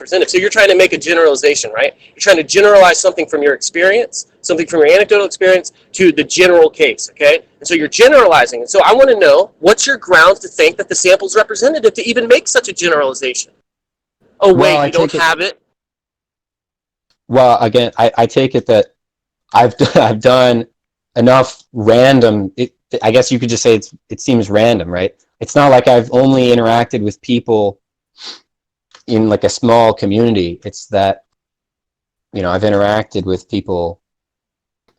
representative. So you're trying to make a generalization, right? You're trying to generalize something from your experience, something from your anecdotal experience to the general case, okay? And so you're generalizing. And so I want to know, what's your grounds to think that the sample is representative to even make such a generalization? Oh, wait, well, you don't have it? Well, again, I take it that I've done enough random, I guess you could just say it seems random, right? It's not like I've only interacted with people in like a small community. It's that, I've interacted with people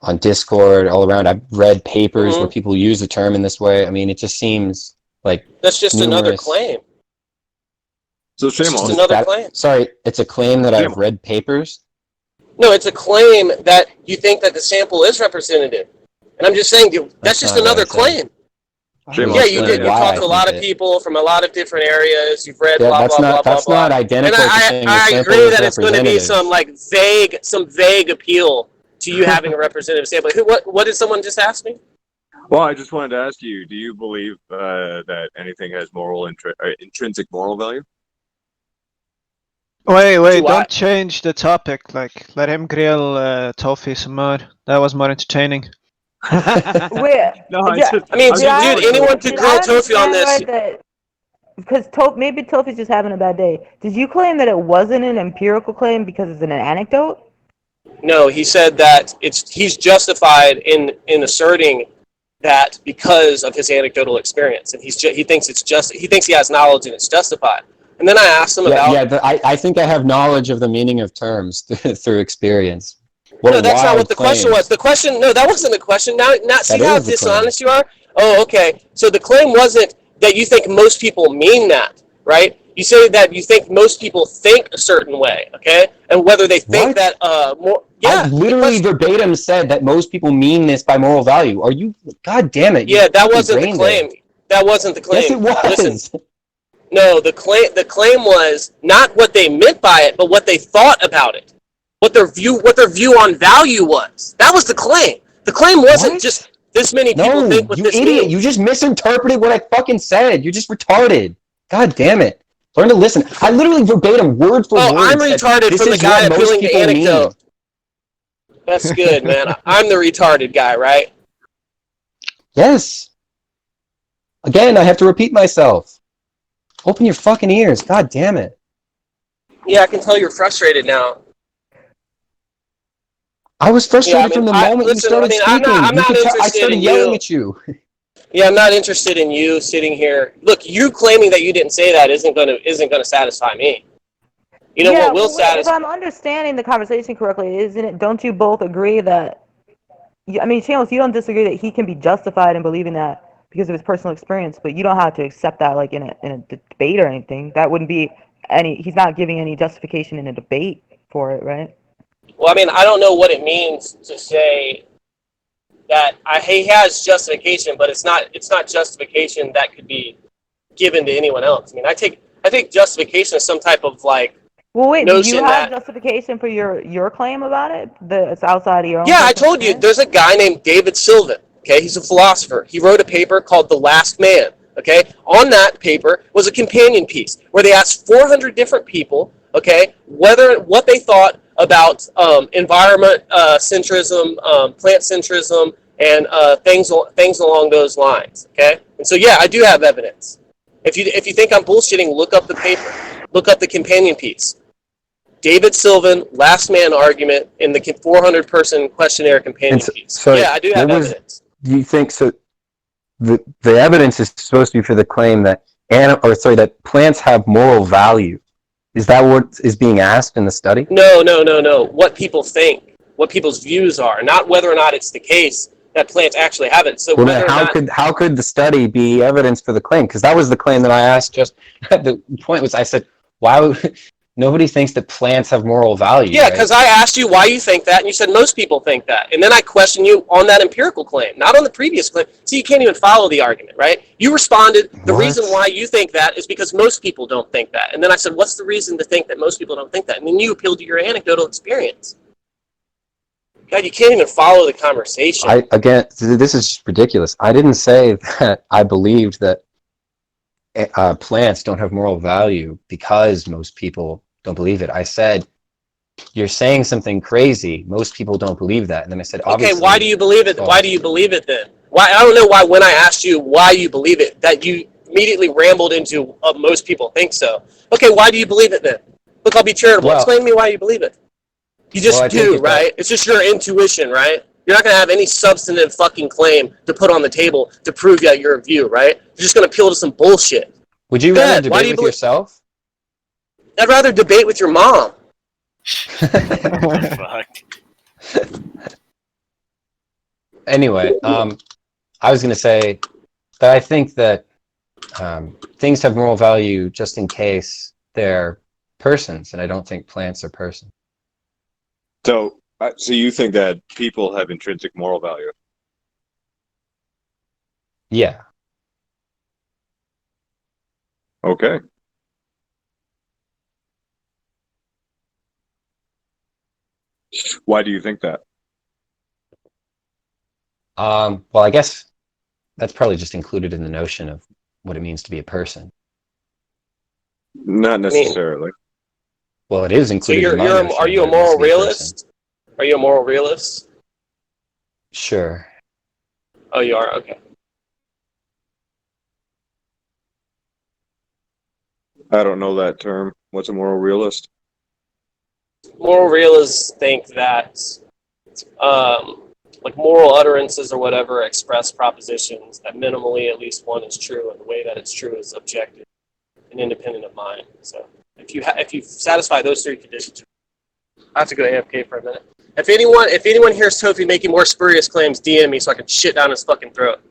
on Discord all around. I've read papers where people use the term in this way. I mean, it just seems like that's just another claim. So shame on another claim. Sorry, it's a claim that I've read papers? No, it's a claim that you think that the sample is representative. And I'm just saying, that's just another claim. Yeah, you did. You talked to a lot of people from a lot of different areas. You've read blah, blah, blah, blah, That's not identical to saying the sample is representative. And I agree that it's going to be some vague appeal to you having a representative sample. What did someone just ask me? Well, I just wanted to ask you, do you believe that anything has intrinsic moral value? Wait, don't change the topic. Like, let him grill Toffee some more. That was more entertaining. No, dude, anyone could grill Toffee on this. Because maybe Toffee's just having a bad day. Did you claim that it wasn't an empirical claim because it's an anecdote? No, he said that he's justified in asserting that because of his anecdotal experience, and he thinks he has knowledge and it's justified. And then I asked him about... Yeah, I think I have knowledge of the meaning of terms through experience. No, that's not what the question was. The question... No, that wasn't the question. Now see how dishonest you are? Oh, okay. So the claim wasn't that you think most people mean that, right? You say that you think most people think a certain way, okay? And whether they think that... more. Yeah, I literally verbatim said that most people mean this by moral value. Are you... God damn it. Yeah, that wasn't the claim. That wasn't the claim. Yes, it was. Listen. No, the claim was not what they meant by it, but what they thought about it. What their view on value was. That was the claim. The claim wasn't just this many people think what this idiot. means. You just misinterpreted what I fucking said. You're just retarded. God damn it. Learn to listen. I literally verbatim, word for word. Oh, I'm retarded from the guy appealing to anecdote. That's good, man. I'm the retarded guy, right? Yes. Again, I have to repeat myself. Open your fucking ears. God damn it. Yeah, I can tell you're frustrated now. I was frustrated from the moment you started speaking. I started yelling at you. Yeah, I'm not interested in you sitting here. Look, you claiming that you didn't say that isn't gonna satisfy me. You know what will satisfy? If I'm understanding the conversation correctly, isn't it? Don't you both agree that? Chamos, you don't disagree that he can be justified in believing that because of his personal experience, but you don't have to accept that like in a debate or anything. That wouldn't be he's not giving any justification in a debate for it, right? Well, I mean, I don't know what it means to say that he has justification, but it's not justification that could be given to anyone else. I mean, I take justification as some type of like. Well, wait, do you have justification for your claim about it? It's outside of your own. Yeah, I told you. There's a guy named David Sylvan. Okay, he's a philosopher. He wrote a paper called The Last Man. Okay, on that paper was a companion piece where they asked 400 different people, okay, what they thought about environment centrism, plant centrism, and things along those lines. Okay, and so yeah, I do have evidence. If you think I'm bullshitting, look up the paper, look up the companion piece. David Sylvan, Last Man argument in the 400-person questionnaire companion piece. So yeah, I do have evidence. Do you think so? The evidence is supposed to be for the claim that that plants have moral value. Is that what is being asked in the study? No. What people think, what people's views are, not whether or not it's the case that plants actually have it. So how could the study be evidence for the claim? Because that was the claim that I asked. Just the point was, I said, why? Nobody thinks that plants have moral value. Yeah, because I asked you why you think that, and you said most people think that. And then I questioned you on that empirical claim, not on the previous claim. So you can't even follow the argument, right? You responded, the reason why you think that is because most people don't think that. And then I said, what's the reason to think that most people don't think that? And then you appealed to your anecdotal experience. God, you can't even follow the conversation. Again, this is just ridiculous. I didn't say that I believed that plants don't have moral value because most people don't believe it. I said, you're saying something crazy. Most people don't believe that. And then I said, Okay, obviously. why do you believe it? false. Why do you believe it then? Why? I don't know why. When I asked you why you believe it, that you immediately rambled into most people think so. Okay, why do you believe it then? Look, I'll be charitable. Well, Explain to me why you believe it. You just I take do, it that- right? It's just your intuition, right? You're not gonna have any substantive fucking claim to put on the table to prove that your view, right? You're just gonna appeal to some bullshit. Would you Go rather ahead. Why do debate you with believe? yourself? I'd rather debate with your mom. Fuck. Anyway, I was going to say that I think that things have moral value just in case they're persons, and I don't think plants are persons. So you think that people have intrinsic moral value? Yeah. Okay. Why do you think that? Well, I guess that's probably just included in the notion of what it means to be a person. Not necessarily. Well, it is So included in my you're notion are of you a what it means moral to be a person. realist? Are you a moral realist? Sure. Oh, you are. Okay. I don't know that term. What's a moral realist? Moral realists think that like moral utterances or whatever express propositions that minimally at least one is true, and the way that it's true is objective and independent of mind. So if you satisfy those three conditions, I have to go AFK for a minute. If anyone hears Tofi making more spurious claims, DM me so I can shit down his fucking throat.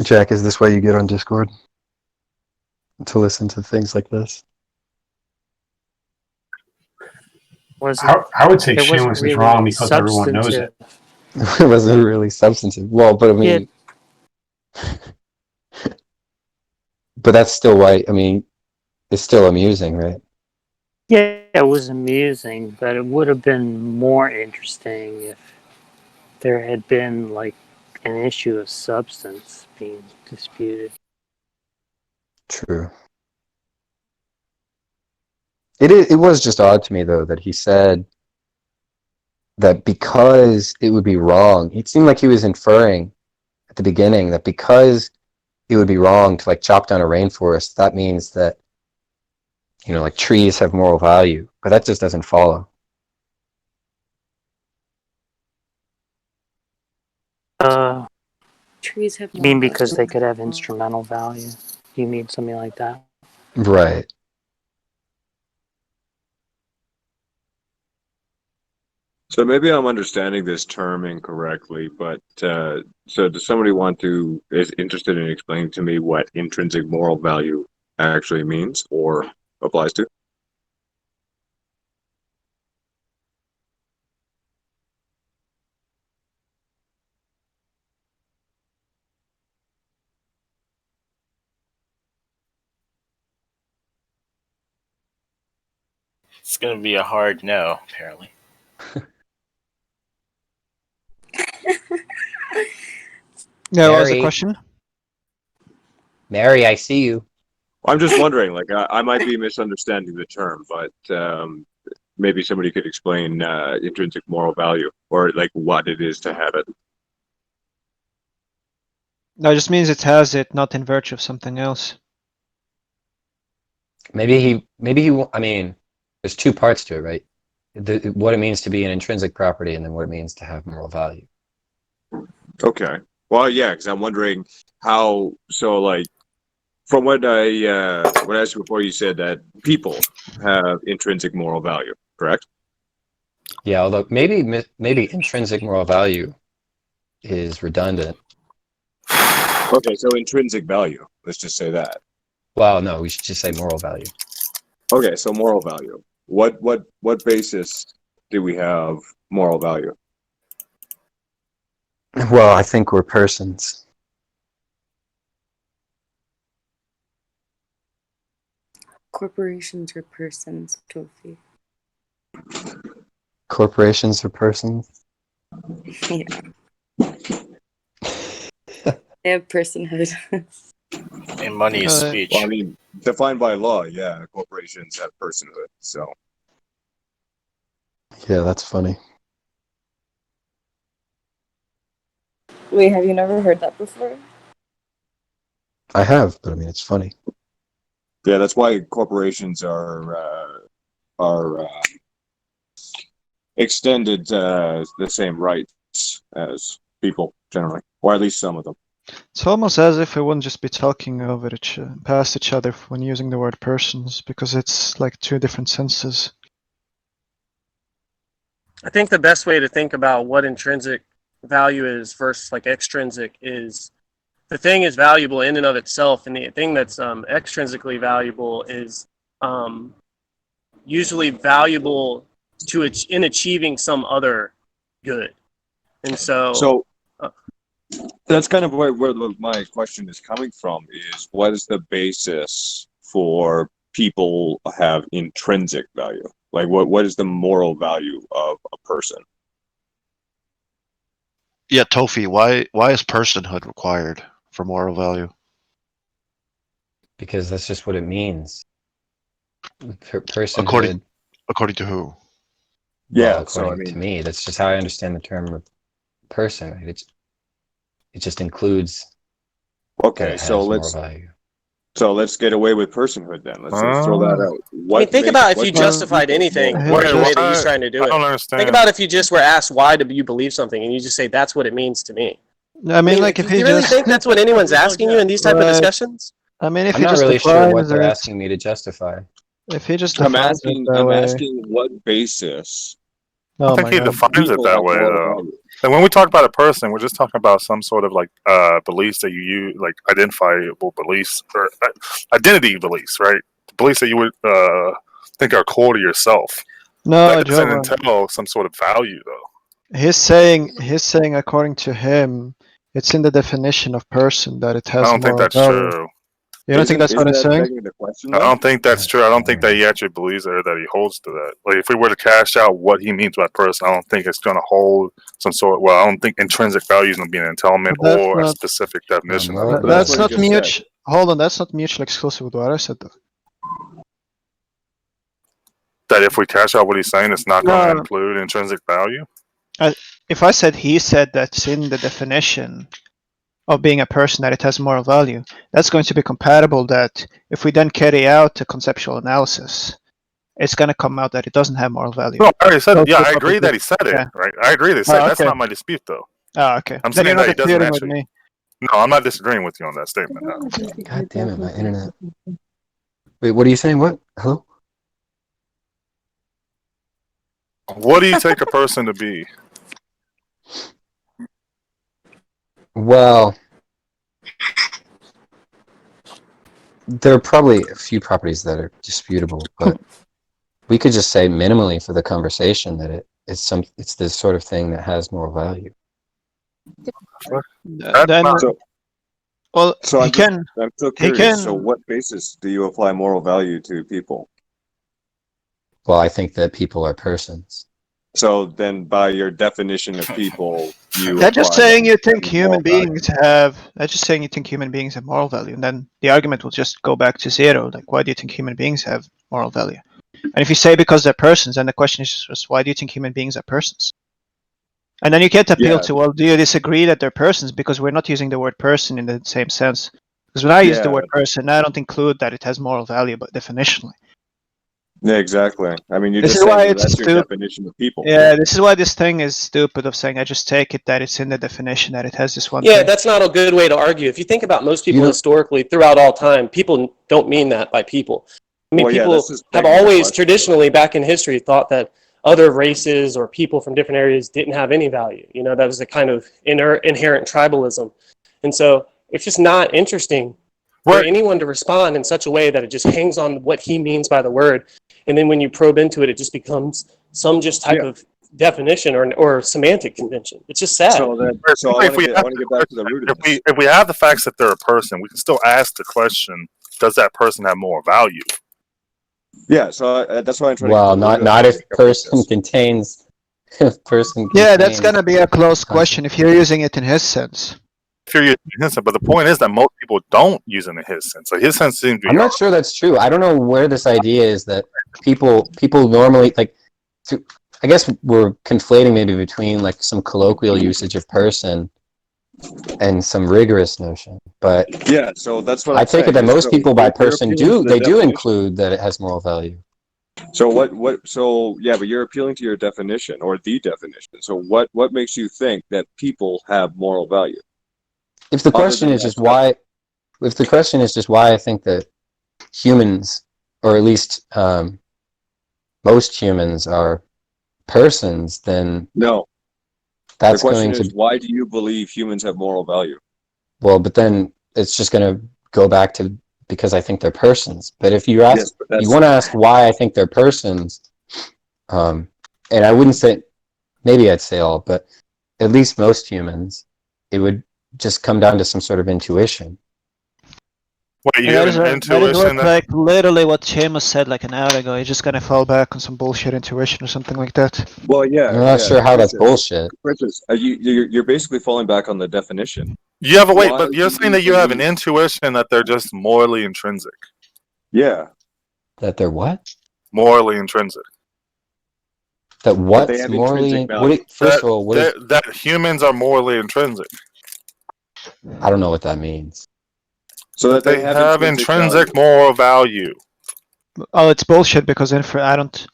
Jack, is this why you get on Discord? To listen to things like this? I would say It wasn't Shameless is really wrong because everyone knows it. substantive. It wasn't really substantive. Well, but I mean, but that's still why, I mean, it's still amusing, right? Yeah, it was amusing, but it would have been more interesting if there had been like an issue of substance being disputed. True. It was just odd to me, though, that he said that because it would be wrong, it seemed like he was inferring at the beginning that because it would be wrong to like chop down a rainforest, that means that, you know, like trees have moral value, but that just doesn't follow. Trees have You mean more because value. they could have instrumental value? Do you mean something like that? Right. So maybe I'm understanding this term incorrectly, but so does somebody is interested in explaining to me what intrinsic moral value actually means or applies to? It's going to be a hard no, apparently. Yeah, what was the Mary. question? Mary, I see you. I'm just wondering, like, I might be misunderstanding the term, but maybe somebody could explain intrinsic moral value or like what it is to have it. No, it just means it has it, not in virtue of something else. Maybe he, I mean, there's two parts to it, right? What it means to be an intrinsic property and then what it means to have moral value. Okay. Well, yeah, because I'm wondering how. So, like, from what I asked you before, you said that people have intrinsic moral value, correct? Yeah, although maybe intrinsic moral value is redundant. Okay, so intrinsic value. Let's just say that. Well, no, we should just say moral value. Okay, so moral value. What basis do we have moral value? Well, I think we're persons. corporations are persons, Tofi. Corporations are persons. Yeah. They have personhood. And money is speech. Well, I mean, defined by law, yeah, corporations have personhood. So Yeah, that's funny. Wait, have you never heard that before? I have, but I mean, it's funny. yeah, that's why corporations are extended the same rights as people generally, or at least some of them. It's almost as if we wouldn't just be talking past each other when using the word persons, because it's like two different senses. I think the best way to think about what intrinsic value is versus like extrinsic is the thing is valuable in and of itself, and the thing that's extrinsically valuable is usually valuable in achieving some other good. And so that's kind of where my question is coming from, is what is the basis for people have intrinsic value? Like what is the moral value of a person? Yeah, Tofi, why is personhood required for moral value? Because that's just what it means. Personhood. According to who? Well, according to me, that's just how I understand the term of person. Right? It just includes. Okay, so moral value. So let's get away with personhood then. Let's throw that out. I mean, think about if you justified anything, whatever way that he's trying to do it. I don't understand. Think about if you just were asked why do you believe something, and you just say that's what it means to me. I mean, like if do you really think that's what anyone's asking you in these type of discussions? I mean, if I'm he not just really sure defines what they're it- asking me to justify. If he just I'm defines asking, it that I'm way. asking what basis. Oh I think my he God. defines it people that have way, moral though. value. And when we talk about a person, we're just talking about some sort of like beliefs that you use, like identifiable beliefs or identity beliefs, right? Beliefs that you would think are core to yourself. No, That doesn't Jovan. entail some sort of value, though. He's saying according to him, it's in the definition of person that it has I don't think moral that's value. true. You don't think that's what he's saying? Begging the question, I though? don't think that's true. I don't think that he actually believes it or that he holds to that. Like, if we were to cash out what he means by person, I don't think it's going to hold some sort. Well, I don't think intrinsic value is going to be an entailment But that's or a not- specific definition. moral of it. That's That's what he not just said. mutual. Hold on, that's not mutually exclusive with what I said, though. That if we cash out what he's saying, it's not going to No. include intrinsic value. If I said he said that's in the definition of being a person that it has moral value, that's going to be compatible that if we then carry out a conceptual analysis, it's going to come out that it doesn't have moral value. No, I already said it. So Yeah, I it's agree not- that he said it. Yeah. Right? I agree that he said it. That's okay. not my dispute, though. Oh, okay. I'm Then you're saying not that he doesn't disputing with actually. me. No, I'm not disagreeing with you on that statement. No. God damn it, my internet. Wait, what are you saying? What? Hello? What do you take a person to be? Well, there are probably a few properties that are disputable, but we could just say minimally for the conversation that it's this sort of thing that has moral value. Then, well, So he can. I'm so he curious. can- So what basis do you apply moral value to people? Well, I think that people are persons. So then, by your definition of people, you That's just apply saying you think moral human value. beings have. That's just saying you think human beings have moral value, and then the argument will just go back to zero. Like, why do you think human beings have moral value? And if you say because they're persons, then the question is just why do you think human beings are persons? And then you can't appeal Yeah. to, well, do you disagree that they're persons? Because we're not using the word person in the same sense. Because when I use the Yeah. word person, I don't include that it has moral value, but definitionally. Yeah, exactly. I mean, you're This just is why saying that it's that's your stupid. definition of people. Yeah, this is why this thing is stupid of saying I just take it that it's in the definition that it has this one Yeah, thing. that's not a good way to argue. If you think about most people You know- historically throughout all time, people don't mean that by people. I mean, Well, yeah, people that's just have begging the always question. traditionally back in history thought that other races or people from different areas didn't have any value. You know, that was a kind of inherent tribalism. And so it's just not interesting for What? anyone to respond in such a way that it just hangs on what he means by the word. And then when you probe into it, it just becomes some just type of definition or semantic convention. It's just sad. So I want to get back to the root of this. If we have the facts that they're a person, we can still ask the question: does that person have moral value? Yeah, so that's why I'm trying Well, to look at not it if like person contains. If person Yeah, that's contains gonna be a close concept. question if you're using it in his sense. If you're using his sense, but the point is that most people don't use it in his sense. So his sense seems to I'm be not sure that's true. I don't know where this idea is that people normally like. I guess we're conflating maybe between like some colloquial usage of person and some rigorous notion. But yeah, so that's what I I'm take it saying. that Is most so people by you're person appealing to the do definition. include that it has moral value. So what so yeah, but you're appealing to your definition or the definition. So what makes you think that people have moral value? If the Other question than is that just why, if the question is just why I think that humans, or at least most humans, are persons, then no. The that's question going is to, why do you believe humans have moral value? well, but then it's just going to go back to because I think they're persons. But if you ask, Yes, but you that's want to ask why I think they're persons, and I wouldn't say, maybe I'd say all, but at least most humans, it would just come down to some sort of intuition. Wait, you And have an that is intuition what, like, literally what Seamus said like an hour ago. He's just gonna fall back on some bullshit intuition or something like that. well, I'm yeah, not sure how that's bullshit. You're basically falling back on the definition. you have a wait, Why but you're do saying you that you have an believe- intuition that they're just morally intrinsic. Yeah, That they're what? Morally intrinsic. That they what's have morally? intrinsic value. First of all, what is? That humans are morally intrinsic. I don't know what that means. So That that they they have intrinsic intrinsic value. moral value. Oh, it's bullshit because I don't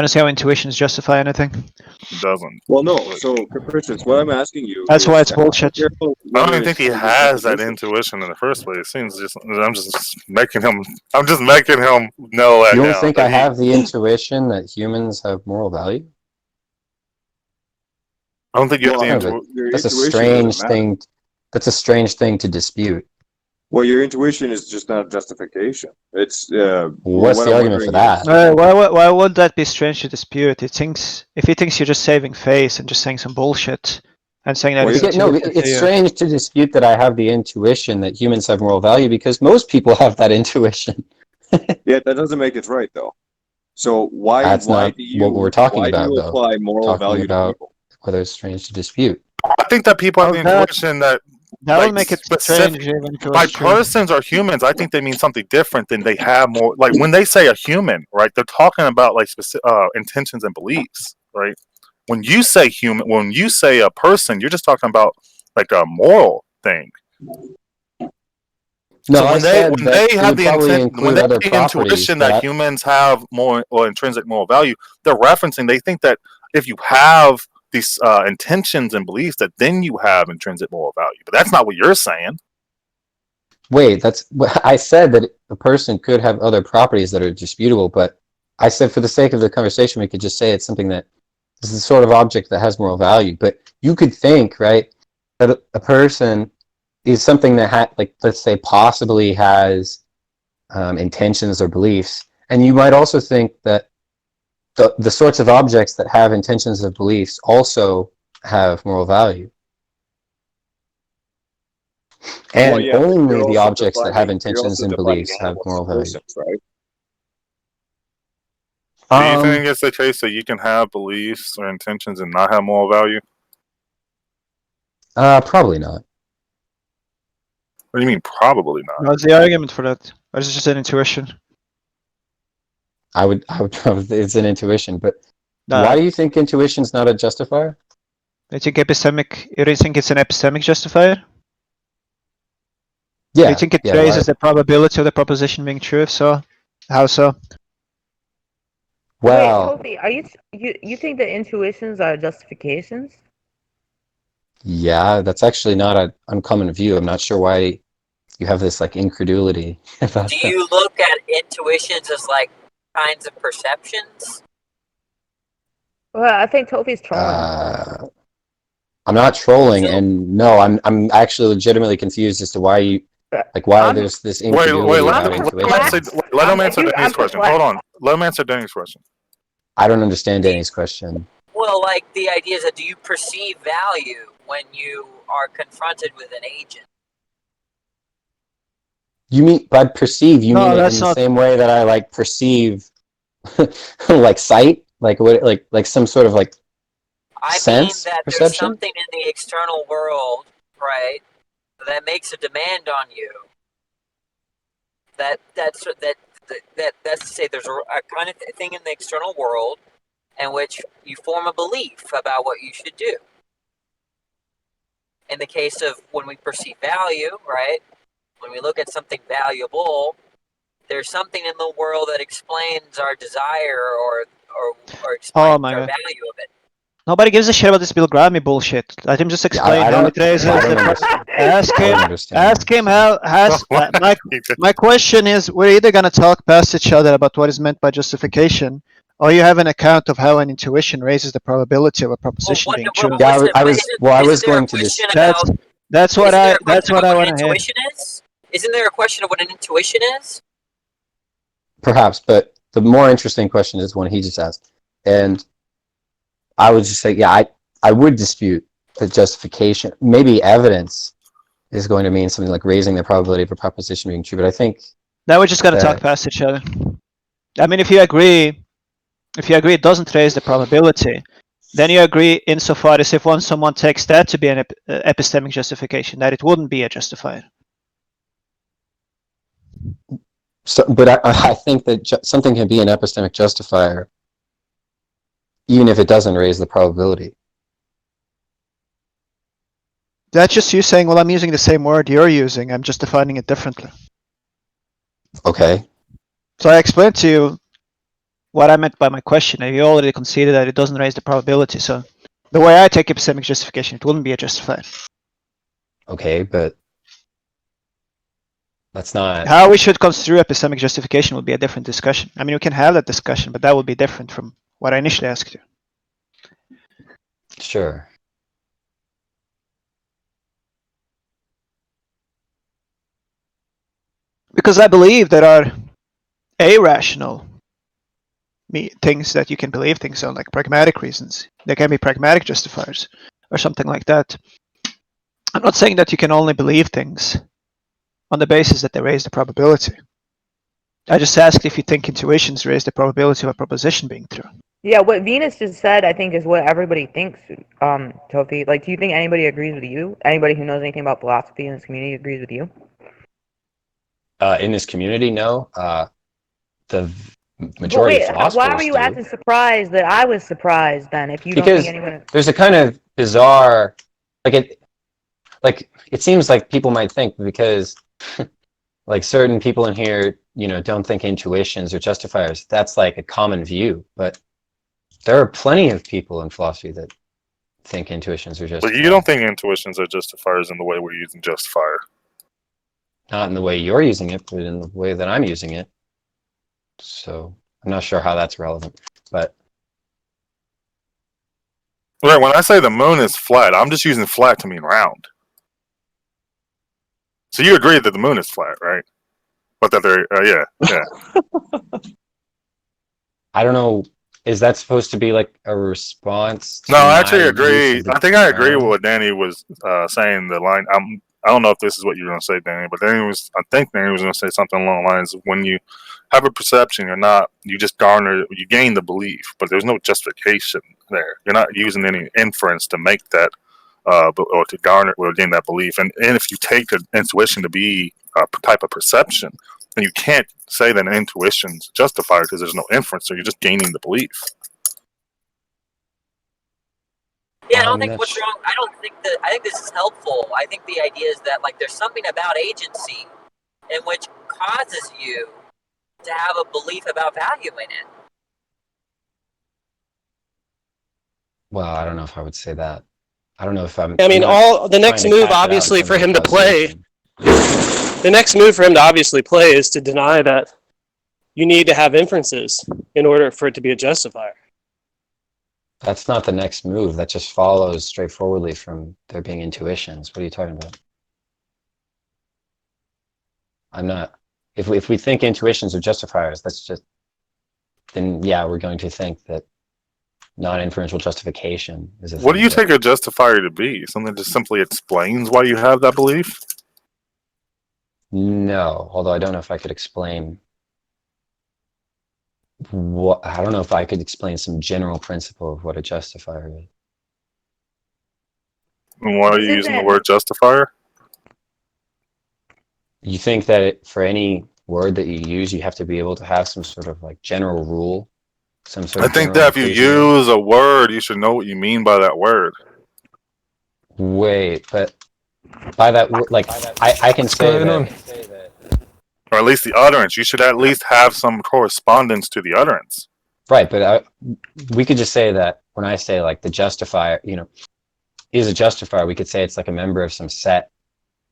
see how intuitions justify anything. It doesn't. Well, no. So, Christians, what I'm asking you That's why is it's bullshit. careful I don't whether even think it's he from his has that definition. intuition in the first place. It seems just I'm just making him know that You don't now. think That I have the intuition that humans have moral value? I don't think you have Well, the your That's a intuition doesn't strange matter. thing. That's a strange thing to dispute. Well, your intuition is just not a justification. It's What's what the I'm argument for wondering is that? Why would that be strange to dispute? If he thinks you're just saving face and just saying some bullshit and saying that Well, it's yeah. No, intuitive to it's you. strange to dispute that I have the intuition that humans have moral value because most people have that intuition. Yeah, that doesn't make it right though. So That's not what we're talking why do about, you though. apply moral Talking value to about people? whether it's strange to dispute. I think that people have the Well, intuition that that would like make it specific strange even if it by was true. persons or humans. I think they mean something different than they have more. Like when they say a human, right? They're talking about like specific intentions and beliefs, right? When you say human, when you say a person, you're just talking about like a moral thing. No, So I said when that they it have would the probably intent, when include they other have the properties intuition that that humans have more or intrinsic moral value, they're referencing. They think that if you have these intentions and beliefs, that then you have intrinsic moral value. But that's not what you're saying. wait, that's I said that a person could have other properties that are disputable, but I said for the sake of the conversation, we could just say it's something that is the sort of object that has moral value. But you could think, right, that a person is something that like, let's say, possibly has intentions or beliefs, and you might also think that the sorts of objects that have intentions or beliefs also have moral value. And Well, yeah, but only the objects that have intentions and beliefs have animals moral as value. persons, right? Do you think it's the case that you can have beliefs or intentions and not have moral value? Probably not. What do you mean, probably not? What's the argument for that? Or is it just an intuition? I would it's an intuition, but Nah. why do you think intuition's not a justifier? You think you don't think it's an epistemic justifier? Yeah. You think it yeah, raises the probability of the proposition being true? If so, how so? well, Wait, Kofi, are you think that intuitions are justifications? yeah, that's actually not an uncommon view. I'm not sure why you have this like incredulity about Do that. you look at intuitions as like kinds of perceptions? Well, I think Tofi's trolling. I'm not trolling, and no, I'm actually legitimately confused as to why there's this incredulity Wait, about intuition. let him answer I'm Danny's question. Hold on. Let him answer Danny's question. I don't understand Danny's question. Well, like the idea is that do you perceive value when you are confronted with an agent? You mean by perceive? You No, mean it in that's the not- same way that I like perceive like sight, like what, like some sort of like I mean sense that there's perception. something in the external world, right, that makes a demand on you. That's to say there's a kind of thing in the external world in which you form a belief about what you should do. In the case of when we perceive value, right, when we look at something valuable, there's something in the world that explains our desire or explains Oh my our god. value of it. Nobody gives a shit about this Bill Grammy bullshit. Let him just explain I how don't. it raises I don't the. understand. Ask I him. don't understand. Ask him how. My question is: we're either gonna talk past each other about what is meant by justification, or you have an account of how an intuition raises the probability of a proposition being true. Yeah, I was. Well, I Isn't was there a going to question this. about? That's what Isn't there I. a That's question what about I what want an to hear. intuition is? Isn't there a question of what an intuition is? Perhaps, but the more interesting question is one he just asked, and I would just say, yeah, I would dispute that justification, maybe evidence, is going to mean something like raising the probability of a proposition being true. But I think Now we're just gonna talk that past each other. I mean, if you agree it doesn't raise the probability, then you agree insofar as if once someone takes that to be an epistemic justification, that it wouldn't be a justifier. so, but I think that something can be an epistemic justifier even if it doesn't raise the probability. That's just you saying, well, I'm using the same word you're using, I'm just defining it differently. Okay. So I explained to you what I meant by my question, and you already conceded that it doesn't raise the probability. So the way I take epistemic justification, it wouldn't be a justifier. Okay, but that's not. How we should construe epistemic justification would be a different discussion. I mean, we can have that discussion, but that would be different from what I initially asked you. Sure. Because I believe there are irrational things that you can believe things on, like pragmatic reasons. There can be pragmatic justifiers or something like that. I'm not saying that you can only believe things on the basis that they raise the probability. I just asked if you think intuitions raise the probability of a proposition being true. Yeah, what Venus just said, I think, is what everybody thinks, Tofi. Like, do you think anybody agrees with you? Anybody who knows anything about philosophy in this community agrees with you? In this community, no. The But majority of wait, why were philosophers you do. acting surprised that I was surprised then, if you don't think Because anyone... there's a kind of bizarre, like it seems like people might think because like certain people in here, don't think intuitions are justifiers. That's like a common view, but there are plenty of people in philosophy that think intuitions are justifiers. But you don't think intuitions are justifiers in the way we're using justifier? Not in the way you're using it, but in the way that I'm using it. So I'm not sure how that's relevant, but Right. When I say the moon is flat, I'm just using flat to mean round. So you agree that the moon is flat, right? But that they're yeah. I don't know. Is that supposed to be like a response to No, I my actually use agree. of the I think I agree with term? what Danny was saying. The line. I don't know if this is what you were going to say, Danny, but I think Danny was going to say something along the lines of when you have a perception or not, you just you gain the belief, but there's no justification there. You're not using any inference to make that, or to garner or gain that belief. And if you take an intuition to be a type of perception, then you can't say that an intuition's justified because there's no inference, so you're just gaining the belief. Yeah, I don't think what's wrong. I think this is helpful. I think the idea is that like there's something about agency in which causes you to have a belief about value in it. Well, I don't know if I would say that. I don't know if I'm. I mean, the next move, The obviously, for him to play. The next move for him to obviously play is to deny that you need to have inferences in order for it to be a justifier. That's not the next move. That just follows straightforwardly from there being intuitions. What are you talking about? I'm not. If we think intuitions are justifiers, then yeah, we're going to think that non-inferential justification is a thing. What do you take a justifier to be? Something that just simply explains why you have that belief? No, although I don't know if I could explain I don't know if I could explain some general principle of what a justifier is. And why are This you using the isn't. word justifier? You think that for any word that you use, you have to be able to have some sort of like general rule, some sort I of think general that if you inclusion. use a word, you should know what you mean by that word. Wait, but by that word, like I can What's say going on? that. Or at least the utterance. You should at least have some correspondence to the utterance. Right, but we could just say that when I say like the justifier, is a justifier, we could say it's like a member of some set,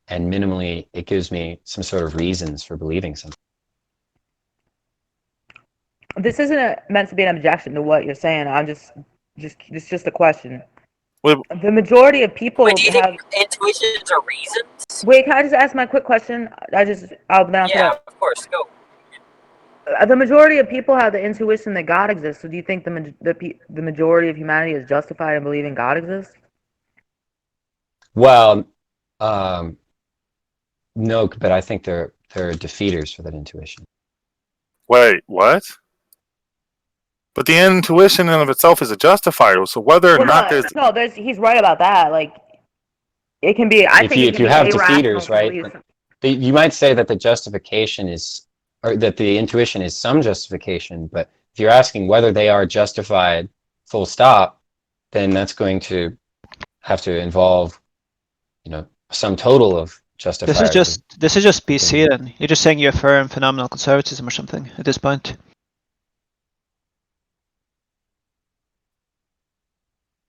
and minimally it gives me some sort of reasons for believing something. This isn't meant to be an objection to what you're saying. It's just a question. Well, The majority of people Wait, do you have. think intuitions are reasons? Wait, can I just ask my quick question? I'll announce it Yeah, up. of course. Go. The majority of people have the intuition that God exists. So do you think the majority of humanity is justified in believing God exists? Well, no, but I think there are defeaters for that intuition. wait, what? But the intuition in of itself is a justifier. So whether or Well, not there's he's right about that. Like, it can be. I think it If can you be have irrational defeaters, to right, believe. you might say that the justification is, or that the intuition is some justification, but if you're asking whether they are justified full stop, then that's going to have to involve, some total of justifiers. This is just PC then. You're just saying you affirm phenomenal conservatism or something at this point.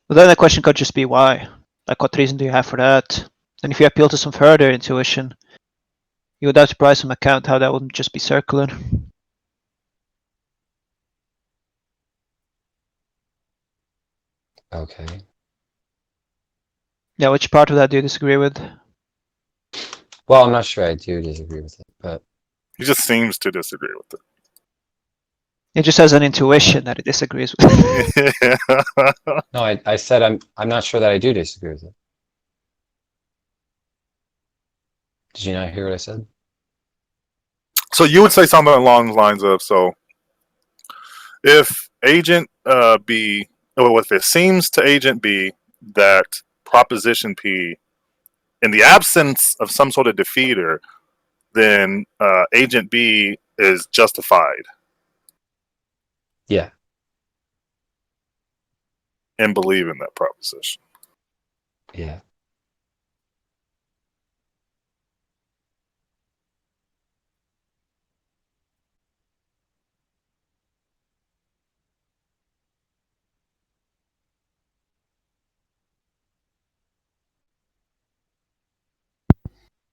But then the question could just be why. Like, what reason do you have for that? And if you appeal to some further intuition, you would have to provide some account how that wouldn't just be circular. Okay. Yeah, which part of that do you disagree with? Well, I'm not sure I do disagree with it, but he just seems to disagree with It just has an intuition that it disagrees with. it. no, I said I'm not sure that I do disagree with it. Did you not hear what I said? So you would say something along the lines of, so if agent B, or if it seems to agent B that proposition P, in the absence of some sort of defeater, then agent B is justified Yeah. in believing that proposition. Yeah.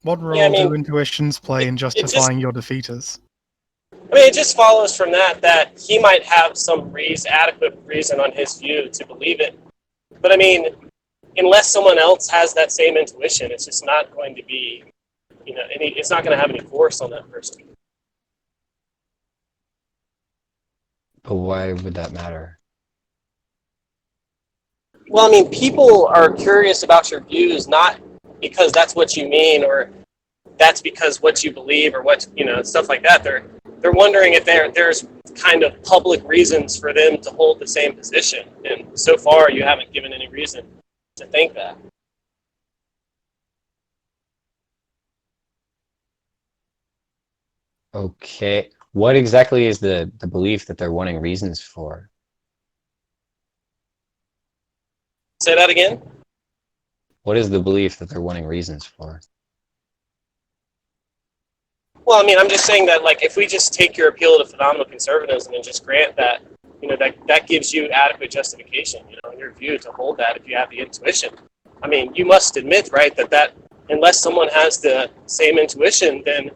What role Yeah, I mean, do intuitions play in justifying your defeaters? it just follows from that he might have some adequate reason on his view to believe it. But I mean, unless someone else has that same intuition, it's just not going to be, it's not going to have any force on that person. But why would that matter? Well, I mean, people are curious about your views, not because that's what you mean or that's because what you believe or what, stuff like that. They're wondering if there's kind of public reasons for them to hold the same position. And so far, you haven't given any reason to think that. Okay. What exactly is the belief that they're wanting reasons for? Say that again? What is the belief that they're wanting reasons for? Well, I mean, I'm just saying that, like, if we just take your appeal to phenomenal conservatism and just grant that, that gives you adequate justification, in your view to hold that if you have the intuition. I mean, you must admit, right, that unless someone has the same intuition, then,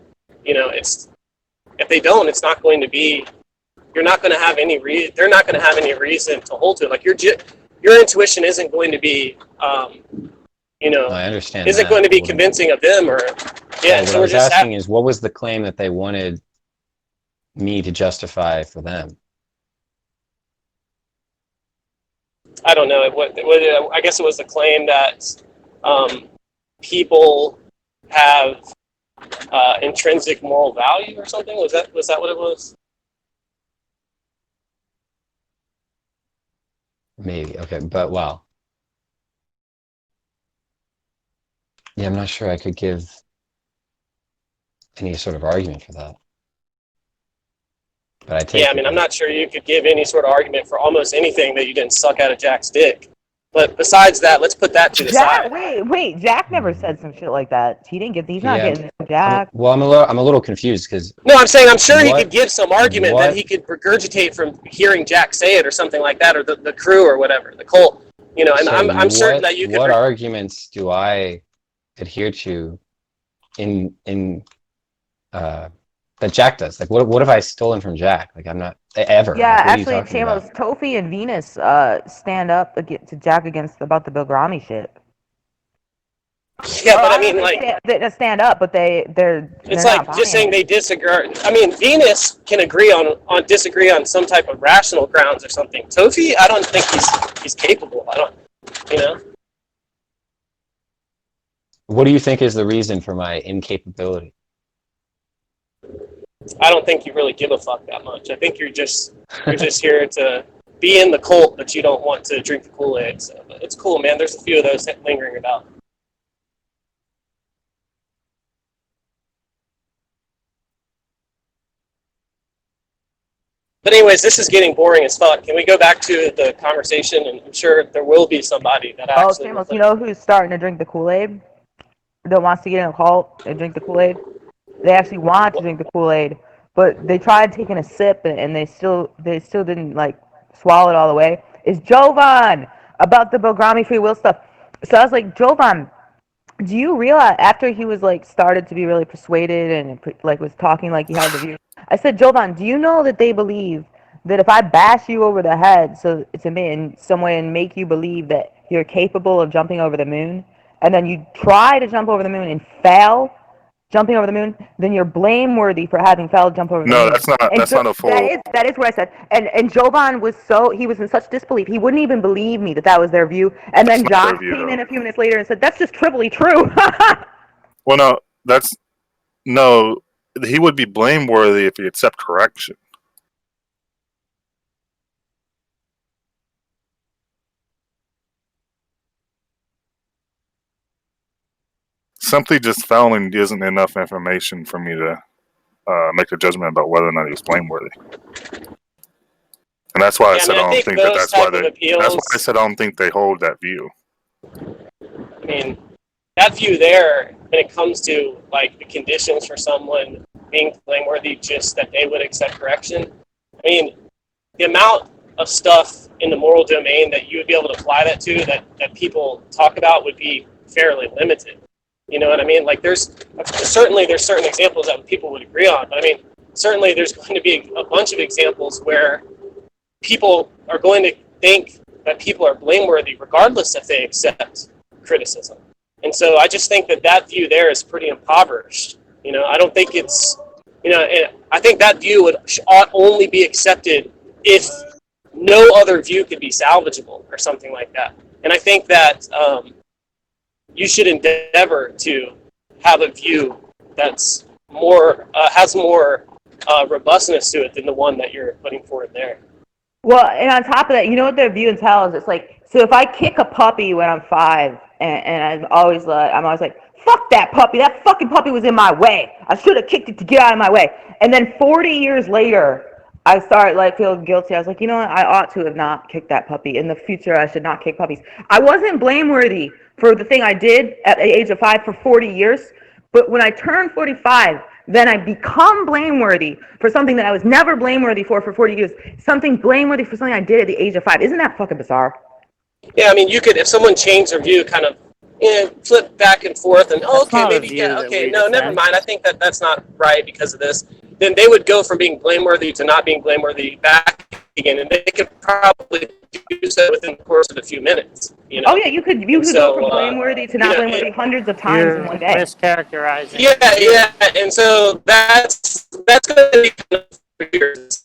if they don't, it's not going to be, you're not going to have any they're not going to have any reason to hold to it. Like, your intuition isn't going to be, I understand isn't that. going to be convincing of them or, yeah. What So I we're was just asking is, what was the claim that they wanted me to justify for them? I don't know. I guess it was the claim that people have intrinsic moral value or something. Was that what it was? Maybe. Okay, but well. Yeah, I'm not sure I could give any sort of argument for that. But I take Yeah, I mean, I'm not sure you could give any sort of argument for almost anything that you didn't suck out of Jack's dick. But besides that, let's put that to the Jack, side. wait, Jack never said some shit like that. He didn't get. He's not Yeah, getting this from Jack. I'm a little confused because No, I'm saying I'm sure he What- could give some argument that what- he could regurgitate from hearing Jack say it or something like that, or the crew or whatever, the cult. You know, and so I'm certain that you could. What arguments do I adhere to in that Jack does? Like, what have I stolen from Jack? Like, I'm not ever. Yeah, Like, what are you actually, talking about? Chamos, Tofi and Venus stand up to Jack against about the Belgrami shit. Yeah, Or but I don't mean, know if like, they stand up, but they're it's not like just saying buying they it. disagree. I mean, Venus can agree on disagree on some type of rational grounds or something. Tofi, I don't think he's capable. I don't, you know. What do you think is the reason for my incapability? I don't think you really give a fuck that much. I think you're just here to be in the cult, but you don't want to drink the Kool-Aid. So it's cool, man. There's a few of those lingering about. But anyways, this is getting boring as fuck. Can we go back to the conversation? And I'm sure there will be somebody that Oh, actually. Chamos, you know who's starting to drink the Kool-Aid? That wants to get in a cult and drink the Kool-Aid? They actually want to drink the Kool-Aid, but they tried taking a sip and they still didn't like swallow it all the way. Is Jovan about the Belgrami free will stuff? So I was like, Jovan, do you realize after he was like started to be really persuaded and like was talking like he had the view? I said, Jovan, do you know that they believe that if I bash you over the head so to me in some way and make you believe that you're capable of jumping over the moon, and then you try to jump over the moon and fail jumping over the moon, then you're blameworthy for having failed jump over the No, moon. that's not a full. That is what I said. And Jovan was he was in such disbelief. He wouldn't even believe me that was their view. And then Josh came in a few minutes later and said, that's just trivially true. Well, no, he would be blameworthy if he accept correction. Simply just fouling isn't enough information for me to make a judgment about whether or not he was blameworthy. And that's why I said I don't think that that's why I said I don't think they hold that view. I mean, that view there, when it comes to like the conditions for someone being blameworthy, just that they would accept correction. I mean, the amount of stuff in the moral domain that you would be able to apply that to, that people talk about, would be fairly limited. You know what I mean? Like, there's certain examples that people would agree on, but I mean, certainly there's going to be a bunch of examples where people are going to think that people are blameworthy regardless if they accept criticism. And so I just think that view there is pretty impoverished. You know, I don't think it's, you know, and I think that view ought only be accepted if no other view could be salvageable or something like that. And I think that you should endeavor to have a view that's more, has more robustness to it than the one that you're putting forward there. Well, and on top of that, you know what their view entails? It's like, so if I kick a puppy when I'm 5, and I'm always like, fuck that puppy. That fucking puppy was in my way. I should have kicked it to get out of my way. And then 40 years later, I started like feeling guilty. I was like, you know what? I ought to have not kicked that puppy. In the future, I should not kick puppies. I wasn't blameworthy for the thing I did at the age of 5 for 40 years. But when I turned 45, then I become blameworthy for something that I was never blameworthy for 40 years. Something blameworthy for something I did at the age of 5. Isn't that fucking bizarre? Yeah, I mean, you could, if someone changed their view, kind of, you know, flip back and forth, and never mind. I think that's not right because of this. Then they would go from being blameworthy to not being blameworthy back again, and they could probably do so within the course of a few minutes. You know? Oh yeah, you could go from blameworthy to not blameworthy hundreds of times in one day. Mischaracterizing. Yeah, and so that's going to be kind of weird.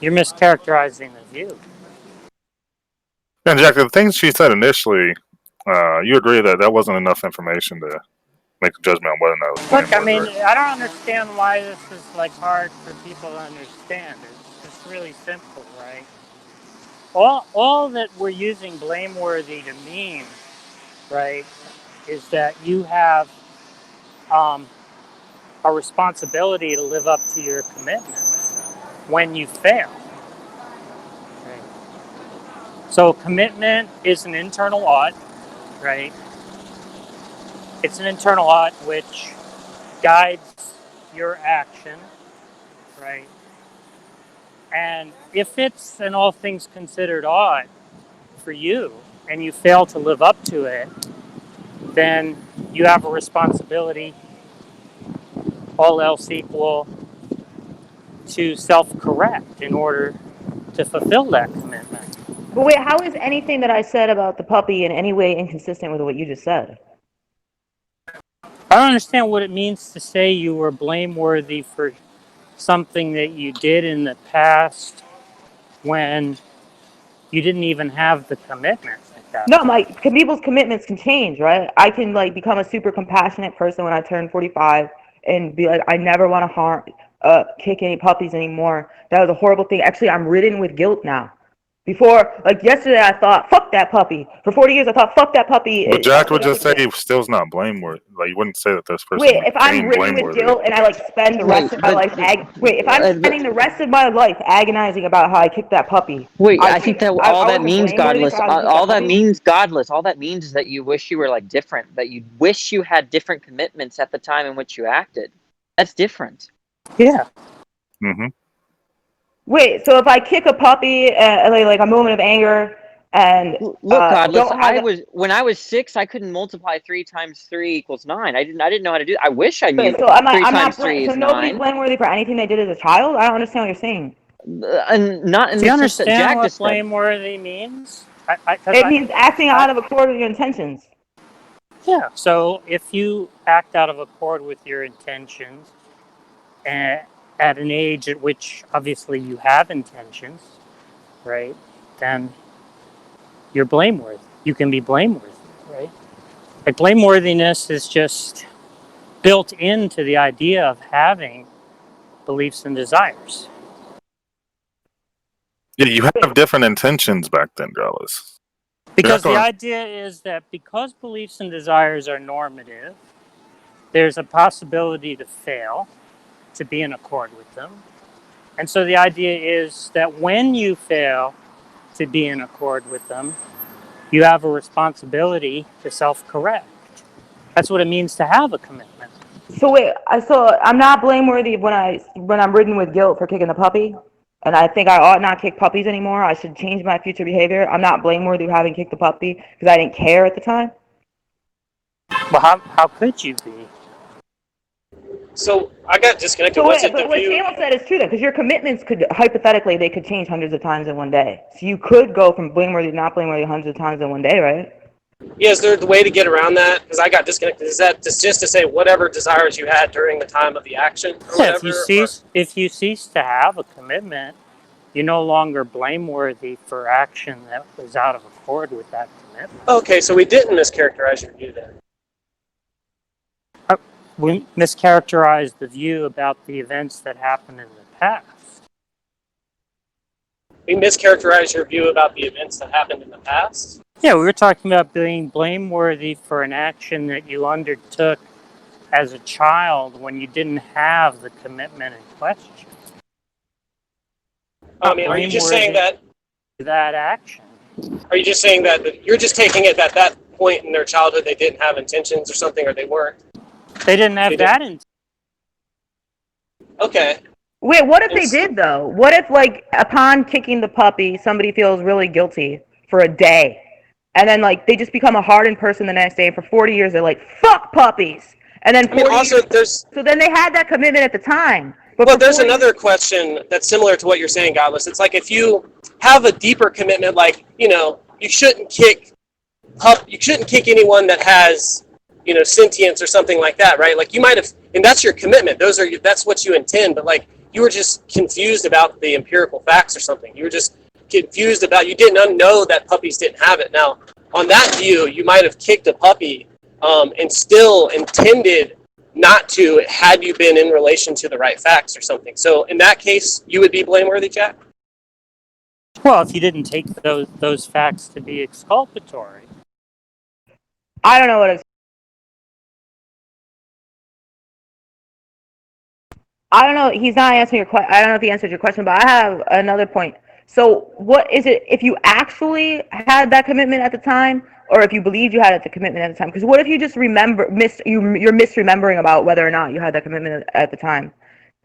You're mischaracterizing the view. And Jack, the things she said initially, you agree that wasn't enough information to make a judgment on whether or not it was Look, I blameworthy, mean, I don't understand why this is like hard for people to understand. It's really simple, right? all that we're using blameworthy to mean, right, is that you have a responsibility to live up to your commitments when you fail. Right? So commitment is an internal ought, right? It's an internal ought which guides your action, right? And if it's an all things considered ought for you and you fail to live up to it, then you have a responsibility, all else equal, to self-correct in order to fulfill that commitment. But wait, how is anything that I said about the puppy in any way inconsistent with what you just said? I don't understand what it means to say you were blameworthy for something that you did in the past when you didn't even have the commitment like that. No, people's commitments can change, right? I can like become a super compassionate person when I turn 45 and be like, I never want to kick any puppies anymore. That was a horrible thing. Actually, I'm ridden with guilt now. Before, like yesterday, I thought, fuck that puppy. For 40 years, I thought, fuck that puppy. But Jack would just say he still's not blameworthy. Like, you wouldn't say that this person Wait, if I'm became ridden with blameworthy. guilt and I like spend the rest of my life if I'm spending the rest of my life agonizing about how I kicked that puppy. Wait, I think that all that means, godless. all that means, godless, all that means is that you wish you were like different, that you wish you had different commitments at the time in which you acted. That's different. Yeah. Mm-hmm. Wait, so if I kick a puppy, like a moment of anger, and look, godless, when I was 6, I couldn't multiply 3 times 3 equals 9. I didn't know how to do it. I wish I knew. So I'm 3 not times 3 is 9. Nobody's blameworthy for anything they did as a child. I don't understand what you're saying. And not in Do you the sense that understand Jack what described. blameworthy means? It means acting out of accord with your intentions. Yeah. So if you act out of accord with your intentions, at an age at which obviously you have intentions, right? Then you're blameworthy. You can be blameworthy, right? Like blameworthiness is just built into the idea of having beliefs and desires. Yeah, you have different intentions back then, Dallas. Because the idea is that because beliefs and desires are normative, there's a possibility to fail, to be in accord with them. And so the idea is that when you fail to be in accord with them, you have a responsibility to self-correct. That's what it means to have a commitment. So wait, I'm not blameworthy when I'm ridden with guilt for kicking the puppy, and I think I ought not kick puppies anymore. I should change my future behavior. I'm not blameworthy for having kicked the puppy because I didn't care at the time. Well, how could you be? So I got disconnected. So wait, but what Samuel said is true, though, because your commitments could hypothetically they could change hundreds of times in one day. So you could go from blameworthy to not blameworthy hundreds of times in one day, right? Yeah, is there the way to get around that? Because I got disconnected. Is that just to say whatever desires you had during the time of the action? Or Yeah, whatever, if you cease to have a commitment, you're no longer blameworthy for action that was out of accord with that commitment. Okay, so we didn't mischaracterize your view then. We mischaracterized the view about the events that happened in the past. We mischaracterized your view about the events that happened in the past? Yeah, we were talking about being blameworthy for an action that you undertook as a child when you didn't have the commitment in question. I mean, are you just saying that action? Are you just saying that you're just taking it at that point in their childhood they didn't have intentions or something, or they weren't? They didn't have that intention. Okay. Wait, what if they did though? What if, like, upon kicking the puppy, somebody feels really guilty for a day, and then like they just become a hardened person the next day, and for 40 years they're like, "Fuck puppies," and then 40 years, so then they had that commitment at the time. But there's another question that's similar to what you're saying, Godless. It's like if you have a deeper commitment, like, you shouldn't kick anyone that has, sentience or something like that, right? Like you might have, and that's your commitment. That's what you intend, but like you were just confused about the empirical facts or something. You were just confused about, you didn't know that puppies didn't have it. Now, on that view, you might have kicked a puppy and still intended not to, had you been in relation to the right facts or something. So in that case, you would be blameworthy, Jack? Well, if you didn't take those facts to be exculpatory. I don't know what it's. I don't know. He's not answering your question. I don't know if he answered your question, but I have another point. So, what is it if you actually had that commitment at the time, or if you believed you had the commitment at the time? Because what if you just you're misremembering about whether or not you had that commitment at the time?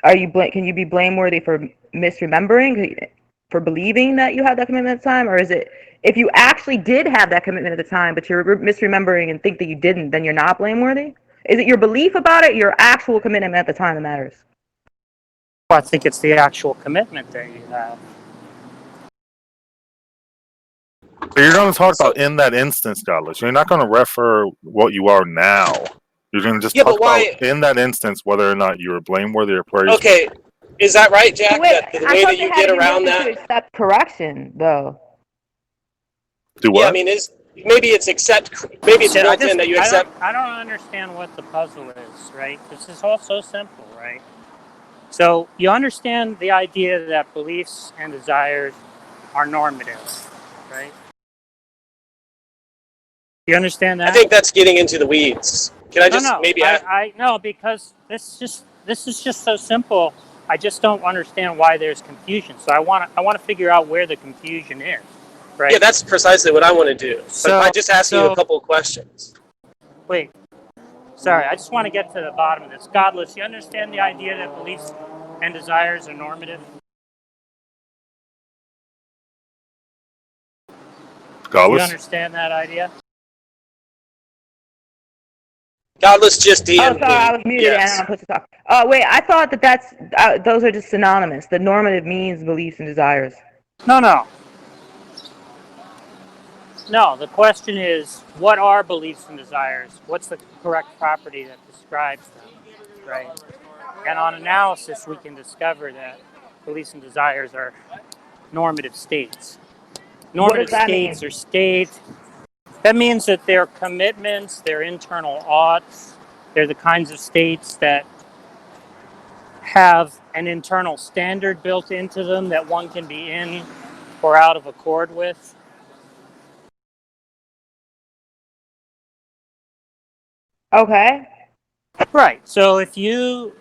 Can you be blameworthy for misremembering, for believing that you had that commitment at the time, or is it if you actually did have that commitment at the time, but you're misremembering and think that you didn't, then you're not blameworthy? Is it your belief about it, your actual commitment at the time that matters? Well, I think it's the actual commitment that you have. So you're going to talk about in that instance, Godless. You're not going to refer what you are now. You're going to just talk about in that instance whether or not you were blameworthy or praiseworthy. Okay, is that right, Jack? Wait, That the way that you get around that? To accept correction, though. Do what? Yeah, I mean, maybe it's built in that you accept. I don't understand what the puzzle is, right? This is all so simple, right? So you understand the idea that beliefs and desires are normative, right? You understand that? I think that's getting into the weeds. Can I just No, because this is just so simple. I just don't understand why there's confusion. So I want to figure out where the confusion is, right? Yeah, that's precisely what I want to do. So I just asked you a couple of questions. Wait. Sorry, I just want to get to the bottom of this. Godless, you understand the idea that beliefs and desires are normative? Godless? You understand that idea? Godless just DM'd Oh, sorry, I was muted and I'm supposed to talk. Wait, I thought that's those are just synonymous. The normative means beliefs and desires. No, the question is, what are beliefs and desires? What's the correct property that describes them, right? And on analysis, we can discover that beliefs and desires are normative states. Normative states are states. That means that they're commitments, they're internal oughts, they're the kinds of states that have an internal standard built into them that one can be in or out of accord with. Okay. Right. So if you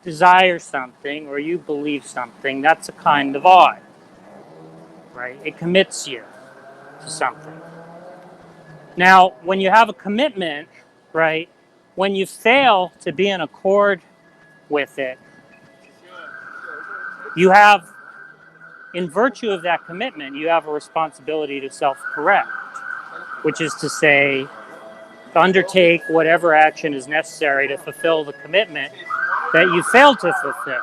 desire something or you believe something, that's a kind of ought. Right? It commits you to something. Now, when you have a commitment, right, when you fail to be in accord with it, you have, in virtue of that commitment, you have a responsibility to self-correct, which is to say, to undertake whatever action is necessary to fulfill the commitment that you failed to fulfill,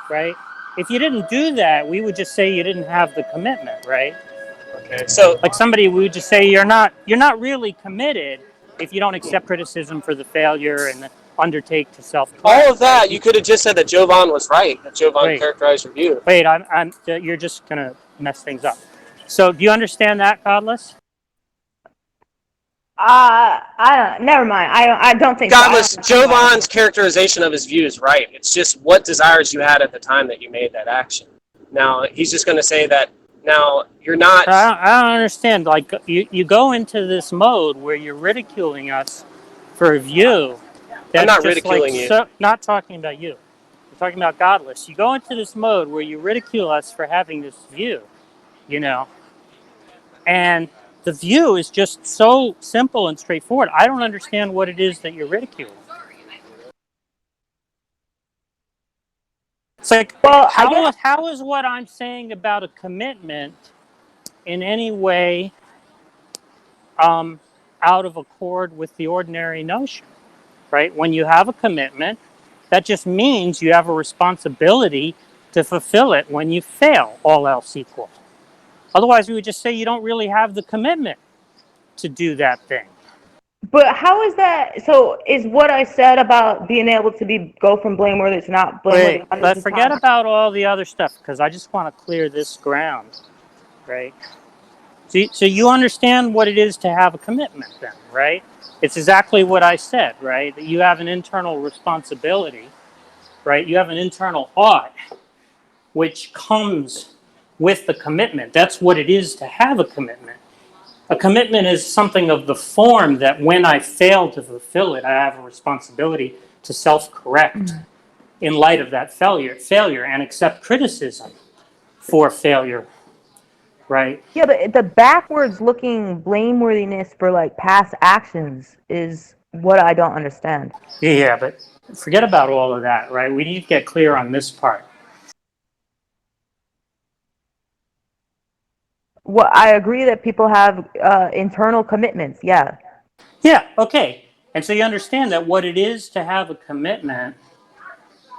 right? If you didn't do that, we would just say you didn't have the commitment, right? Okay, so like somebody we would just say you're not really committed if you don't accept criticism for the failure and undertake to self-correct. All of that, you could have just said that Jovan was right, that Jovan characterized your view. Wait, you're just gonna mess things up. So, do you understand that, Godless? I don't. Never mind. I don't think. Godless, Jovan's characterization of his view is right. It's just what desires you had at the time that you made that action. Now he's just going to say that. Now you're not. I don't understand. Like you go into this mode where you're ridiculing us for a view. I'm not ridiculing you. Not talking about you. I'm talking about Godless. You go into this mode where you ridicule us for having this view, and the view is just so simple and straightforward. I don't understand what it is that you're ridiculing. It's like, well, how is what I'm saying about a commitment in any way out of accord with the ordinary notion, right? When you have a commitment, that just means you have a responsibility to fulfill it when you fail, all else equal. Otherwise, we would just say you don't really have the commitment to do that thing. But how is that? So is what I said about being able to go from blameworthy to not blameworthy? Wait, but forget about all the other stuff because I just want to clear this ground, right? So you understand what it is to have a commitment then, right? It's exactly what I said, right? That you have an internal responsibility, right? You have an internal ought, which comes with the commitment. That's what it is to have a commitment. A commitment is something of the form that when I fail to fulfill it, I have a responsibility to self-correct in light of that failure and accept criticism for failure, right? Yeah, but the backwards looking blameworthiness for like past actions is what I don't understand. Yeah, but forget about all of that, right? We need to get clear on this part. Well, I agree that people have internal commitments. Yeah. Yeah, okay. And so you understand that what it is to have a commitment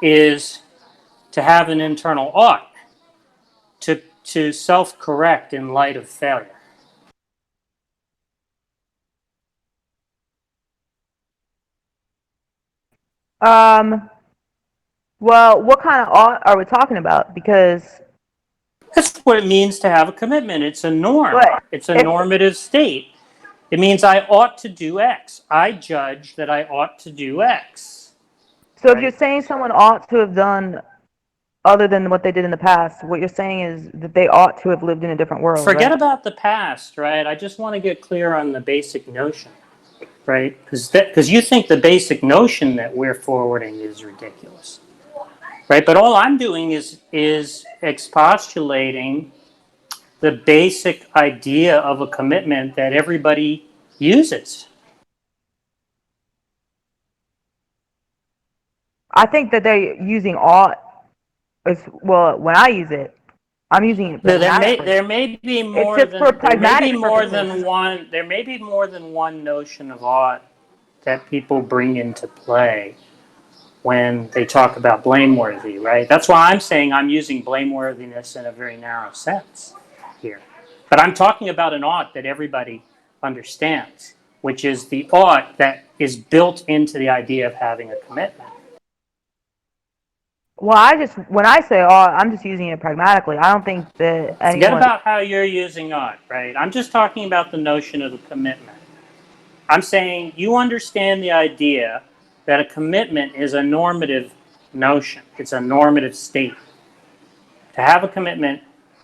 is to have an internal ought, to self-correct in light of failure. Well, what kind of ought are we talking about? Because That's what it means to have a commitment. It's a norm. But It's a if- normative state. It means I ought to do X. I judge that I ought to do X. so if you're saying someone ought to have done other than what they did in the past, what you're saying is that they ought to have lived in a different world. Forget right? about the past, right? I just want to get clear on the basic notion, right? Because you think the basic notion that we're forwarding is ridiculous, right? But all I'm doing is expostulating the basic idea of a commitment that everybody uses. I think that they're using ought as well. When I use it, I'm using it. There may be more just than for there may pragmatic be more purposes. than one. There may be more than one notion of ought that people bring into play when they talk about blameworthy, right? That's why I'm saying I'm using blameworthiness in a very narrow sense here. But I'm talking about an ought that everybody understands, which is the ought that is built into the idea of having a commitment. Well, when I say ought, I'm just using it pragmatically. I don't think that anyone. Forget about how you're using ought, right? I'm just talking about the notion of a commitment. I'm saying you understand the idea that a commitment is a normative notion. It's a normative state. To have a commitment,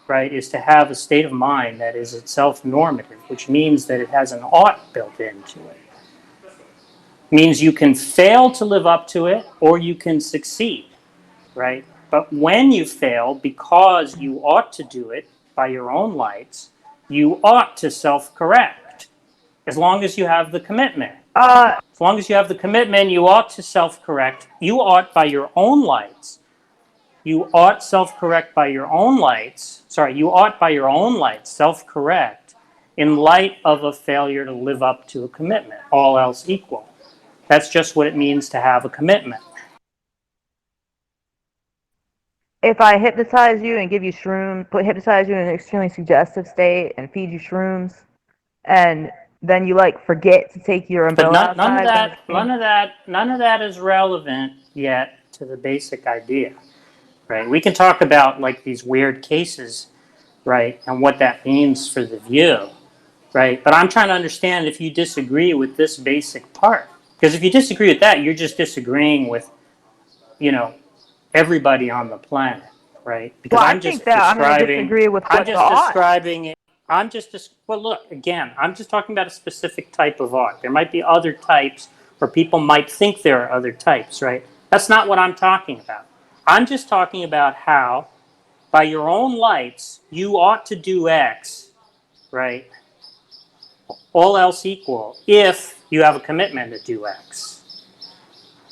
right, is to have a state of mind that is itself normative, which means that it has an ought built into it. It means you can fail to live up to it or you can succeed, right? But when you fail because you ought to do it by your own lights, you ought to self-correct as long as you have the commitment. As long as you have the commitment, you ought to self-correct. You ought by your own lights. You ought self-correct by your own lights. You ought by your own lights self-correct in light of a failure to live up to a commitment, all else equal. That's just what it means to have a commitment. If I hypnotize you and give you shrooms, hypnotize you in an extremely suggestive state and feed you shrooms, and then you like forget to take your But umbrella none outside. of that is relevant yet to the basic idea, right? We can talk about like these weird cases, right, and what that means for the view, right? But I'm trying to understand if you disagree with this basic part, because if you disagree with that, you're just disagreeing with, everybody on the planet, right? Because Well, I think that I'm going to disagree with what the ought. Well, look, again, I'm just talking about a specific type of ought. There might be other types, or people might think there are other types, right? That's not what I'm talking about. I'm just talking about how, by your own lights, you ought to do X, right? All else equal, if you have a commitment to do X.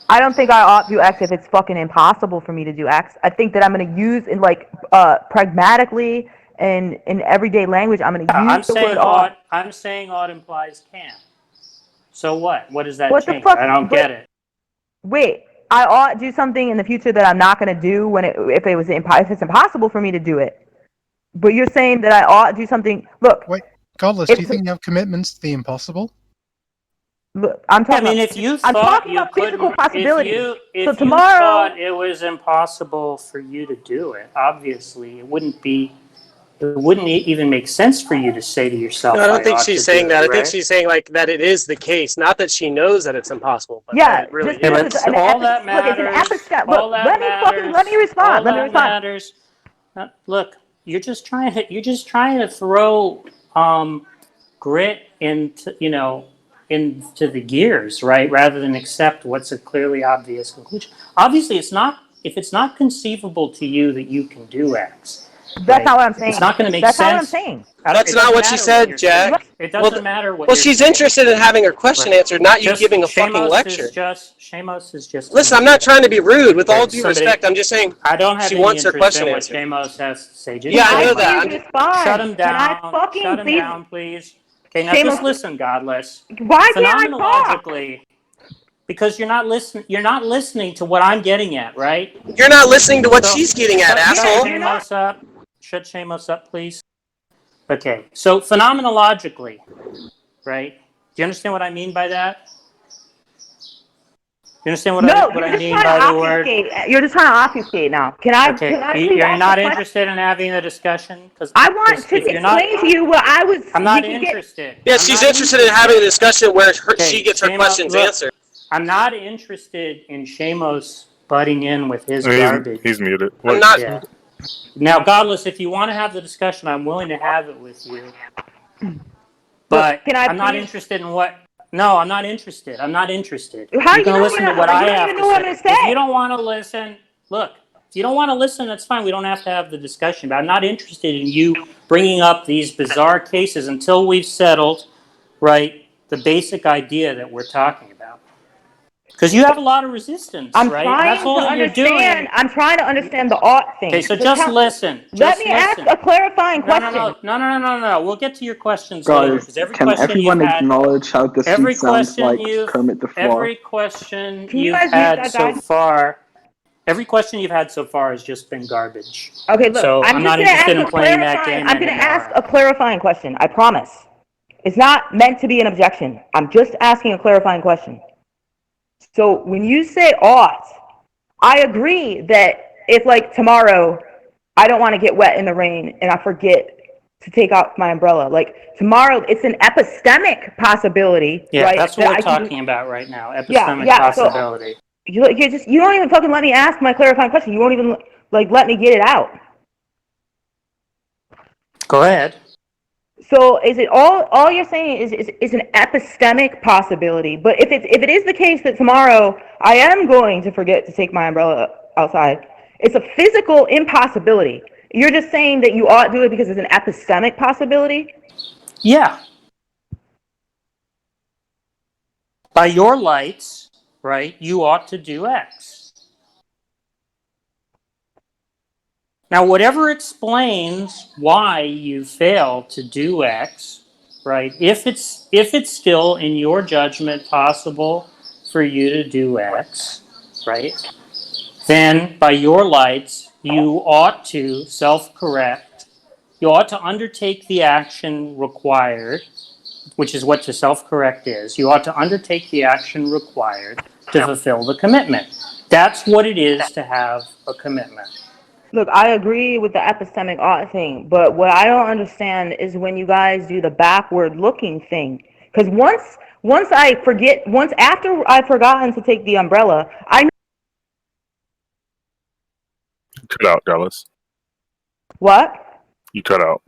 I don't think I ought to do X if it's fucking impossible for me to do X. I think that I'm going to use in like pragmatically and in everyday language. I'm going to use the word ought. I'm saying ought implies can. So what? What does that What the change? fuck? I don't get it. Wait, I ought to do something in the future that I'm not going to do if it's impossible for me to do it. But you're saying that I ought to do something. Look. Wait, Godless, do you think you have commitments to the impossible? Look, I'm talking. If you thought you couldn't, if you thought it was impossible for you to do it, obviously it wouldn't even make sense for you to say to yourself. No, I don't think she's saying that. I think she's saying like that it is the case, not that she knows that it's impossible. But Yeah, that it really just is. all that matters. Look, it's an ethics step. Look, let me respond. Look, you're just trying to throw grit into the gears, right? Rather than accept what's a clearly obvious conclusion. Obviously, if it's not conceivable to you that you can do X. That's not what I'm saying. It's not going to make That's sense. not what I'm saying. That's not what she said, Jack. It doesn't matter what. Well, she's interested in having her question answered, not you giving a fucking lecture. Shamos is just. Listen, I'm not trying to be rude. With all due respect, I'm just saying. I don't have she any wants her interest question in what answered. Shamos has to say. Yeah, I know that. Shut him down. Shut him down, please. Okay, now just listen, Godless. Why can't I talk? Phenomenologically, because you're not listening. You're not listening to what I'm getting at, right? You're not listening to what she's getting at, asshole. Shut Shamos up, please. Okay, so phenomenologically, right? Do you understand what I mean by that? You understand what I mean by the word? You're just trying to obfuscate now. Can I? Okay, Can I you're not interested in having the discussion? I want to explain to you what I was. I'm not interested. Yeah, she's interested in having a discussion where she gets her questions answered. I'm not interested in Shamos butting in with his garbage. He's muted. I'm not. Yeah. Now, Godless, if you want to have the discussion, I'm willing to have it with you. But I'm not interested in what. No, I'm not interested. I'm not interested. How You're going to listen to what I have to say. If you don't want to listen, look. If you don't want to listen, that's fine. We don't have to have the discussion. But I'm not interested in you bringing up these bizarre cases until we've settled, right, the basic idea that we're talking about. Because you have a lot of resistance, right? That's all that you're doing. I'm trying to understand the ought thing. Okay, so just listen. Let me ask a clarifying question. No. We'll get to your questions Guys, later. can everyone acknowledge how this sounds like Kermit the Frog? Every question you've had so far, has just been garbage. Okay, look, so I'm not interested in playing that game. I'm going to ask a clarifying question. I promise. It's not meant to be an objection. I'm just asking a clarifying question. So when you say ought, I agree that if like tomorrow I don't want to get wet in the rain and I forget to take out my umbrella, like tomorrow it's an epistemic possibility. Yeah, right? that's what we're talking about right now. Epistemic possibility. So you don't even fucking let me ask my clarifying question. You won't even like let me get it out. Go ahead. So is it all you're saying is an epistemic possibility? But if it is the case that tomorrow I am going to forget to take my umbrella outside, it's a physical impossibility. You're just saying that you ought to do it because it's an epistemic possibility? Yeah. By your lights, right, you ought to do X. Now, whatever explains why you fail to do X, right? If it's still in your judgment possible for you to do X, right? Then by your lights, you ought to self-correct. You ought to undertake the action required, which is what to self-correct is. You ought to undertake the action required to fulfill the commitment. That's what it is to have a commitment. Look, I agree with the epistemic ought thing, but what I don't understand is when you guys do the backward looking thing. Because once after I've forgotten to take the umbrella, I know. Cut out, Dallas. What? You cut out.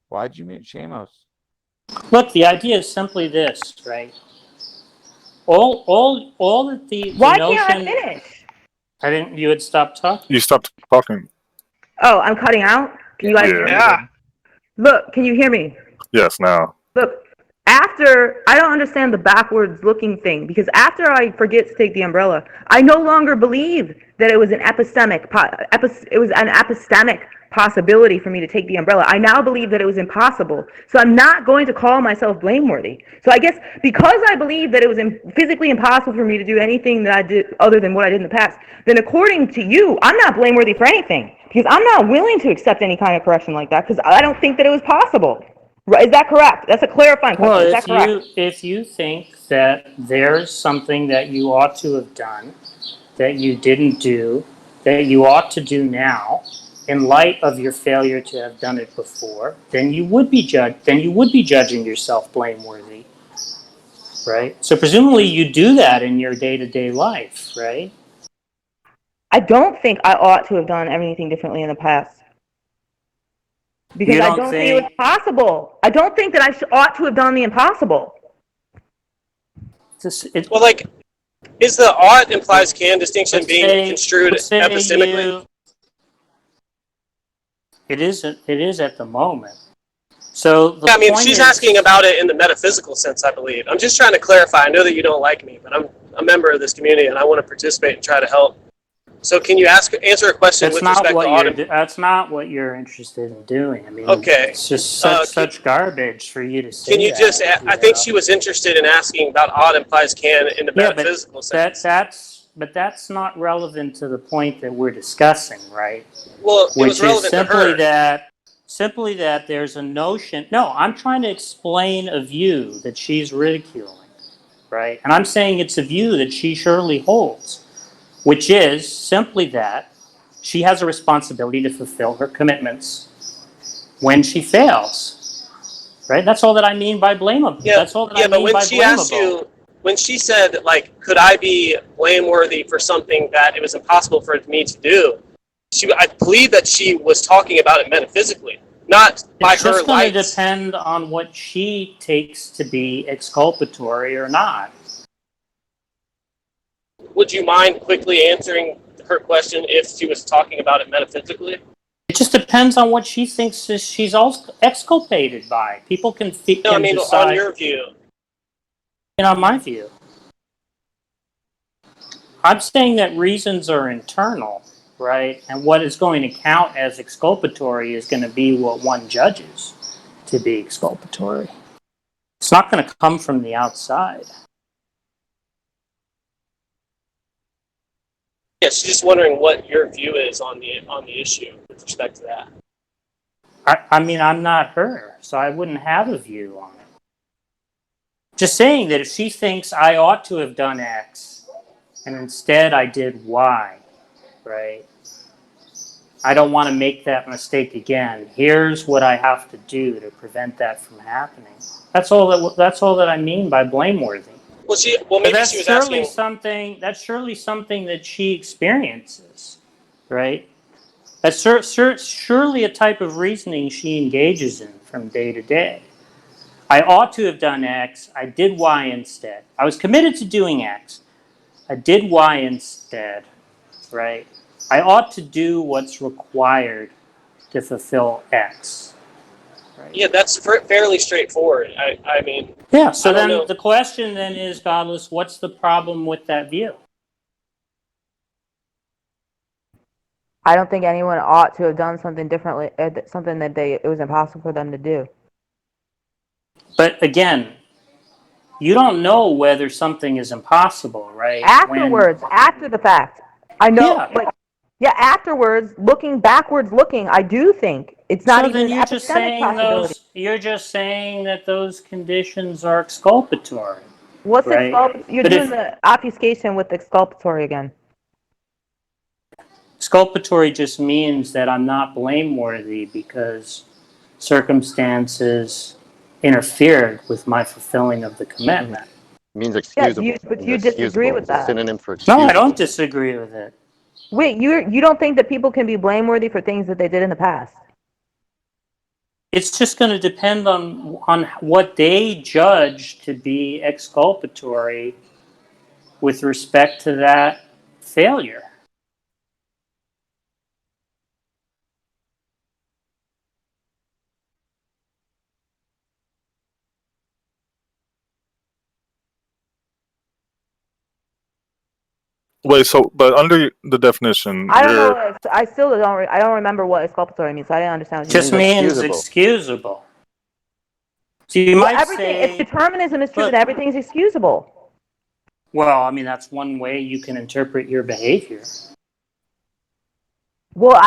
Why'd you mute Shamos? Look, the idea is simply this, right? All that the Why notion, can't I finish? I didn't. You had stopped talking. You stopped talking. Oh, I'm cutting out? Can you guys hear me? Yeah. Look, can you hear me? Yes, now. Look, I don't understand the backwards looking thing, because after I forget to take the umbrella, I no longer believe that it was an epistemic possibility for me to take the umbrella. I now believe that it was impossible. So I'm not going to call myself blameworthy. So I guess because I believe that it was physically impossible for me to do anything that I did other than what I did in the past, then according to you, I'm not blameworthy for anything, because I'm not willing to accept any kind of correction like that, because I don't think that it was possible. Right? Is that correct? That's a clarifying question. Well, is that correct? if you think that there's something that you ought to have done that you didn't do, that you ought to do now, in light of your failure to have done it before, then you would be judging yourself blameworthy. right? So presumably you do that in your day-to-day life, right? I don't think I ought to have done anything differently in the past. Because I don't think it was possible. I don't think that I ought to have done the impossible. Well, like, is the ought implies can distinction being construed epistemically? It is at the moment. So the Yeah, I mean, point she's is, asking about it in the metaphysical sense, I believe. I'm just trying to clarify. I know that you don't like me, but I'm a member of this community, and I want to participate and try to help. So can you answer a question with respect to ought? That's not what you're interested in doing. I mean, Okay. it's just such garbage for you to say. Can you just? I think she was interested in asking about ought implies can in the metaphysical sense. But that's not relevant to the point that we're discussing, right? Well, it was relevant to her. Simply that there's a notion. No, I'm trying to explain a view that she's ridiculing, right? And I'm saying it's a view that she surely holds, which is simply that she has a responsibility to fulfill her commitments when she fails, right? That's all that I mean by blameable. Yeah, that's all that I mean by but when she asked you, when she said, like, could I be blameworthy for something that it was impossible for me to do, I believe that she was talking about it metaphysically, not by her lights. It's just going to depend on what she takes to be exculpatory or not. Would you mind quickly answering her question if she was talking about it metaphysically? It just depends on what she thinks she's also exculpated by. People can decide. No, I mean, on your view. On my view. I'm saying that reasons are internal. Right? And what is going to count as exculpatory is going to be what one judges to be exculpatory. It's not going to come from the outside. Yeah, she's just wondering what your view is on the issue with respect to that. I mean, I'm not her, so I wouldn't have a view on it. Just saying that if she thinks I ought to have done X, and instead I did Y, right? I don't want to make that mistake again. Here's what I have to do to prevent that from happening. That's all that I mean by blameworthy. Well, maybe she was asking. That's surely something that she experiences, right? That's surely a type of reasoning she engages in from day to day. I ought to have done X. I did Y instead. I was committed to doing X. I did Y instead, right? I ought to do what's required to fulfill X. Right? Yeah, that's fairly straightforward. I mean. Yeah. So then the question then is, Godless, what's the problem with that view? I don't think anyone ought to have done something differently, something that it was impossible for them to do. But again, you don't know whether something is impossible, right? Afterwards, after the fact, I know. Yeah, afterwards, backwards looking, I do think it's not even an epistemic possibility. You're just saying that those conditions are exculpatory. What's exculpatory? You're doing the obfuscation with exculpatory again. Exculpatory just means that I'm not blameworthy because circumstances interfered with my fulfilling of the commitment. It means excusable. Yeah, but you disagree with that. Synonym for excusable. No, I don't disagree with it. Wait, you don't think that people can be blameworthy for things that they did in the past? It's just going to depend on what they judge to be exculpatory with respect to that failure. Wait, but under the definition, I don't know. I still don't. I don't remember what exculpatory means. So I didn't understand. What it just means excusable. So you might say if determinism is true, then everything's excusable. Well, I mean that's one way you can interpret your behavior. Well,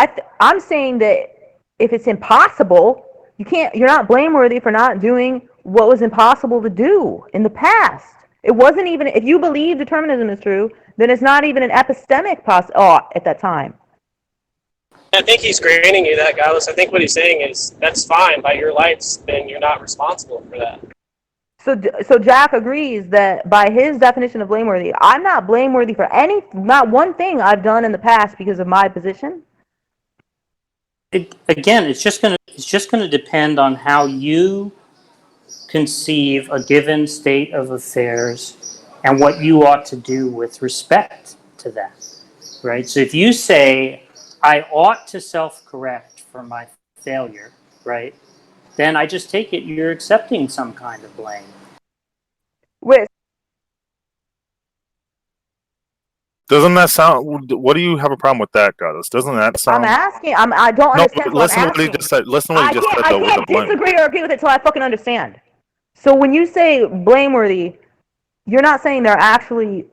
I'm saying that if it's impossible, you're not blameworthy for not doing what was impossible to do in the past. It wasn't even, if you believe determinism is true, then it's not even an epistemic at that time. I think he's granting you that, Gallus. I think what he's saying is, that's fine. By your lights, then you're not responsible for that. So Jack agrees that by his definition of blameworthy, I'm not blameworthy for not one thing I've done in the past because of my position. Again, it's just gonna depend on how you conceive a given state of affairs and what you ought to do with respect to that, right? So if you say, I ought to self-correct for my failure, right, then I just take it you're accepting some kind of blame. Wait. Doesn't that sound? What do you have a problem with that, Goddess? Doesn't that sound? I'm asking. I don't understand what I'm asking. Listen to what he just said. I Though, with the can't blame. disagree or agree with it till I fucking understand. So when you say blameworthy, you're not saying they're actually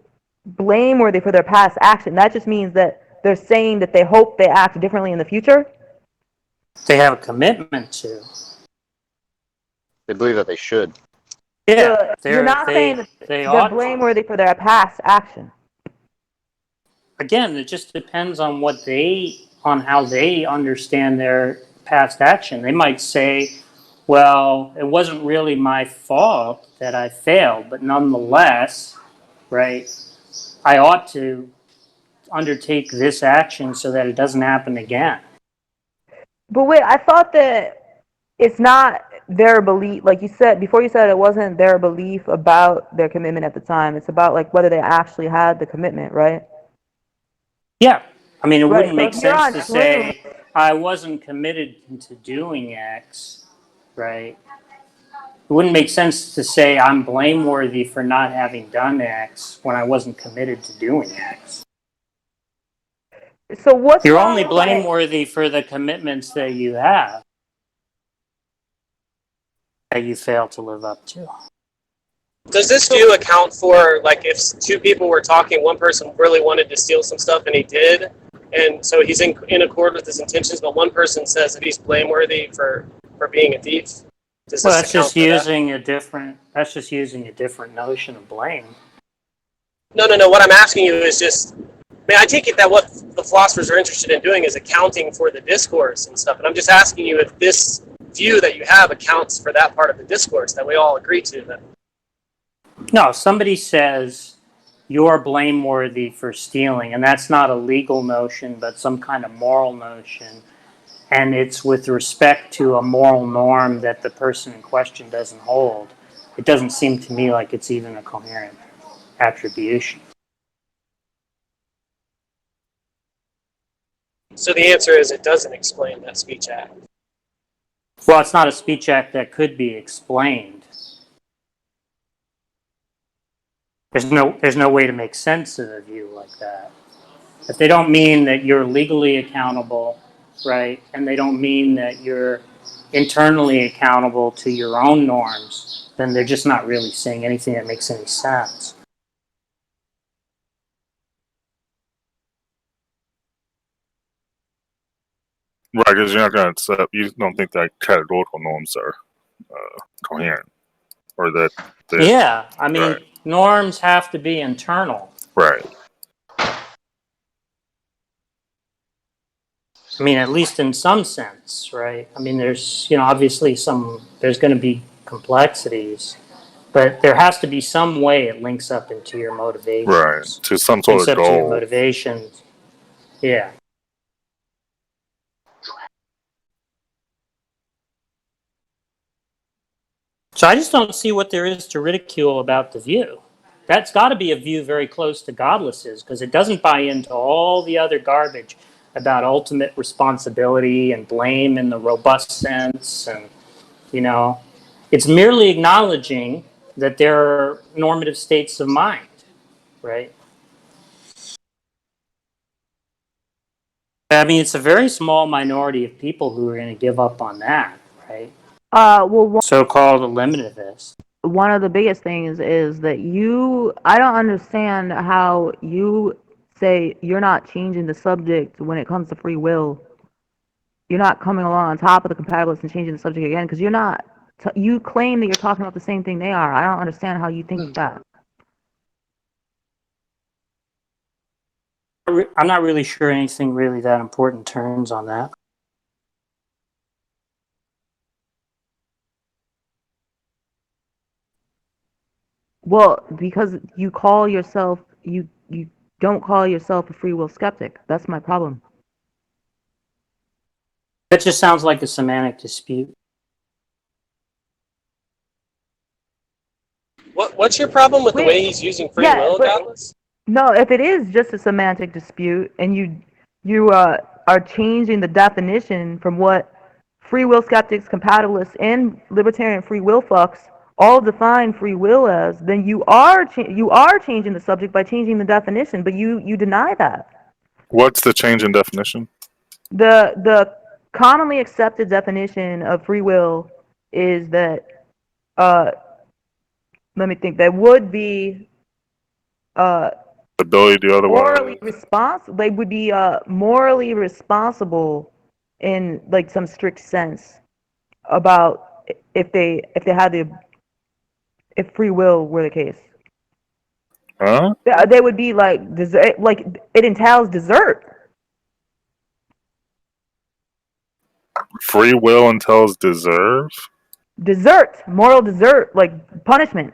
blameworthy for their past action. That just means that they're saying that they hope they act differently in the future. They have a commitment to. They believe that they should. Yeah, you're not saying that they're blameworthy for their past action. Again, it just depends on how they understand their past action. They might say, well, it wasn't really my fault that I failed, but nonetheless, right, I ought to undertake this action so that it doesn't happen again. But wait, I thought that it's not their belief, like you said, before you said it wasn't their belief about their commitment at the time. It's about like whether they actually had the commitment, right? Yeah. I mean, it wouldn't so make if you're sense on to say, I wasn't committed to doing X, right? It wouldn't make sense to say I'm blameworthy for not having done X when I wasn't committed to doing X. So what's You're wrong only with blameworthy for the commitments that you have that you fail to live up to. Does this view account for, like, if two people were talking, one person really wanted to steal some stuff and he did, and so he's in accord with his intentions, but one person says that he's blameworthy for being a thief? Does Well, this that's account just for that? using a different notion of blame. No. What I'm asking you is just, I take it that what the philosophers are interested in doing is accounting for the discourse and stuff, and I'm just asking you if this view that you have accounts for that part of the discourse that we all agree to. Then. No, if somebody says you're blameworthy for stealing, and that's not a legal notion, but some kind of moral notion, and it's with respect to a moral norm that the person in question doesn't hold, it doesn't seem to me like it's even a coherent attribution. So the answer is it doesn't explain that speech act. Well, it's not a speech act that could be explained. There's no way to make sense of a view like that. If they don't mean that you're legally accountable, right, and they don't mean that you're internally accountable to your own norms, then they're just not really saying anything that makes any sense. Right, because you're not going to accept. You don't think that categorical norms are coherent, or that. Yeah, I mean, norms have to be internal. Right. I mean, at least in some sense, right? I mean, there's, obviously there's going to be complexities, but there has to be some way it links up into your motivations. Right, to some sort of goal. To your motivations. Yeah. So I just don't see what there is to ridicule about the view. That's got to be a view very close to Godless's, because it doesn't buy into all the other garbage about ultimate responsibility and blame in the robust sense. And, it's merely acknowledging that there are normative states of mind, right? I mean, it's a very small minority of people who are going to give up on that, right? So-called eliminativists. One of the biggest things is that I don't understand how you say you're not changing the subject when it comes to free will. You're not coming along on top of the compatibilists and changing the subject again, because you claim that you're talking about the same thing they are. I don't understand how you think that. I'm not really sure anything really that important turns on that. Well, because you call yourself you don't call yourself a free will skeptic. That's my problem. That just sounds like a semantic dispute. What's your problem with the Wait, way he's using free yeah, will, but Godless? no, if it is just a semantic dispute and you are changing the definition from what free will skeptics, compatibilists, and libertarian free will fucks all define free will as, then you are changing the subject by changing the definition, but you deny that. What's the change in definition? The commonly accepted definition of free will is that let me think, that would be Ability to do morally otherwise. responsible. They would be morally responsible in like some strict sense about if they had the if free will were the case. Huh? They would be like desert, like it entails desert. Free will entails deserve? Desert, moral desert, like punishment.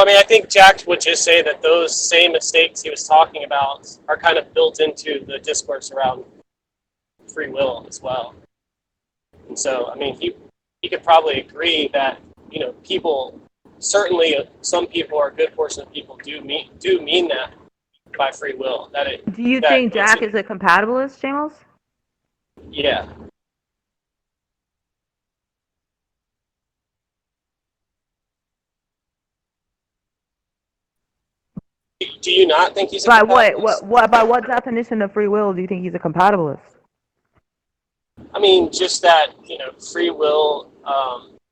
I mean, I think Jack would just say that those same mistakes he was talking about are kind of built into the discourse around free will as well. And so, I mean, he could probably agree that, you know, people, certainly some people, or a good portion of people do mean that by free will. Do you think Jack is a compatibilist, James? Yeah. Do you not think he's a By compatibilist? what by what definition of free will do you think he's a compatibilist? I mean, just that, you know, free will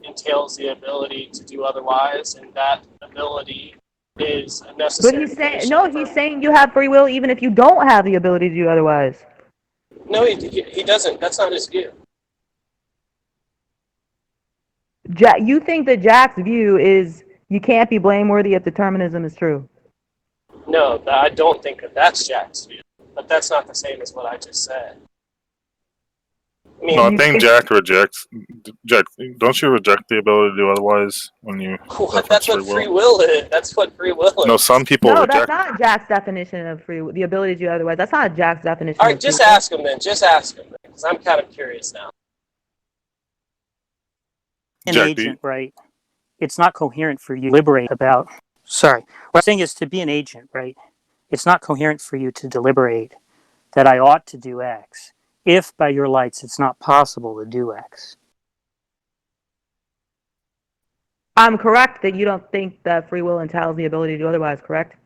entails the ability to do otherwise, and that ability is a But necessary. he's saying no. He's saying you have free will even if you don't have the ability to do otherwise. No, he doesn't. That's not his view. Jack, you think that Jack's view is you can't be blameworthy if determinism is true? No, I don't think that's Jack's view. But that's not the same as what I just said. I mean, No, I think Jack rejects. Jack, don't you reject the ability to do otherwise when you that's what free will is. That's what free will is. No, some people No, reject. that's not Jack's definition of free will. The ability to do otherwise. That's not Jack's definition. All right, of just free will. ask him then. Just ask him, because I'm kind of curious now. An agent, right? It's not coherent for you to deliberate about. Sorry, what I'm saying is to be an agent, right? It's not coherent for you to deliberate that I ought to do X if by your lights it's not possible to do X. I'm correct that you don't think that free will entails the ability to do otherwise, correct?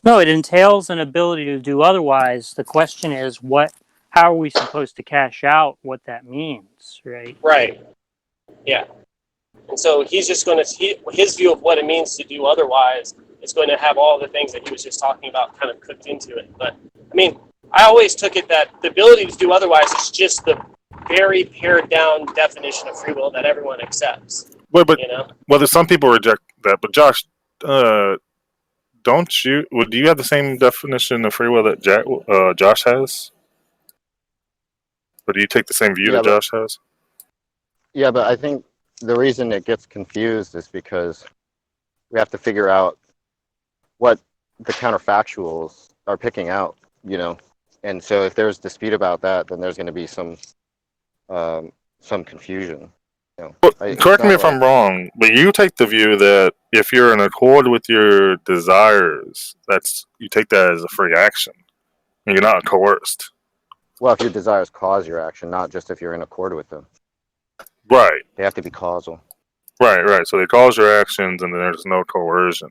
No, it entails an ability to do otherwise. The question is, how are we supposed to cash out what that means, right? Right. Yeah. And so he's just going to, his view of what it means to do otherwise is going to have all the things that he was just talking about kind of cooked into it. But, I mean, I always took it that the ability to do otherwise is just the very pared down definition of free will that everyone accepts. Wait, but you know? well, there's some people reject that. But Josh, don't you? Well, do you have the same definition of free will that Josh has? Or do you take the same view that Josh has? Yeah, but I think the reason it gets confused is because we have to figure out what the counterfactuals are picking out, you know. And so if there's dispute about that, then there's going to be some confusion. You know, Well, correct me if I'm wrong, but you take the view that if you're in accord with your desires, you take that as a free action, and you're not coerced. Well, if your desires cause your action, not just if you're in accord with them. Right. They have to be causal. Right. So they cause your actions, and then there's no coercion.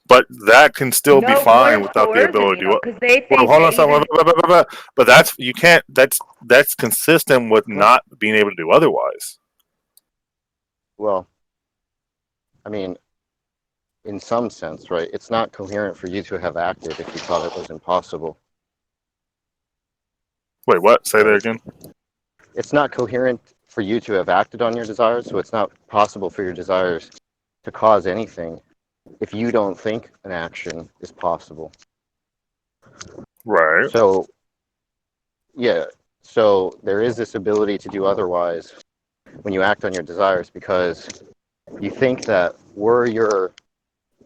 But that can still be fine without the ability to. Because they think Well, hold on a second. But that's you can't. That's consistent with not being able to do otherwise. Well, I mean, in some sense, right? It's not coherent for you to have acted if you thought it was impossible. Wait, what? Say that again. It's not coherent for you to have acted on your desires, so it's not possible for your desires to cause anything if you don't think an action is possible. Right. So, yeah. So there is this ability to do otherwise, when you act on your desires, because you think that were you're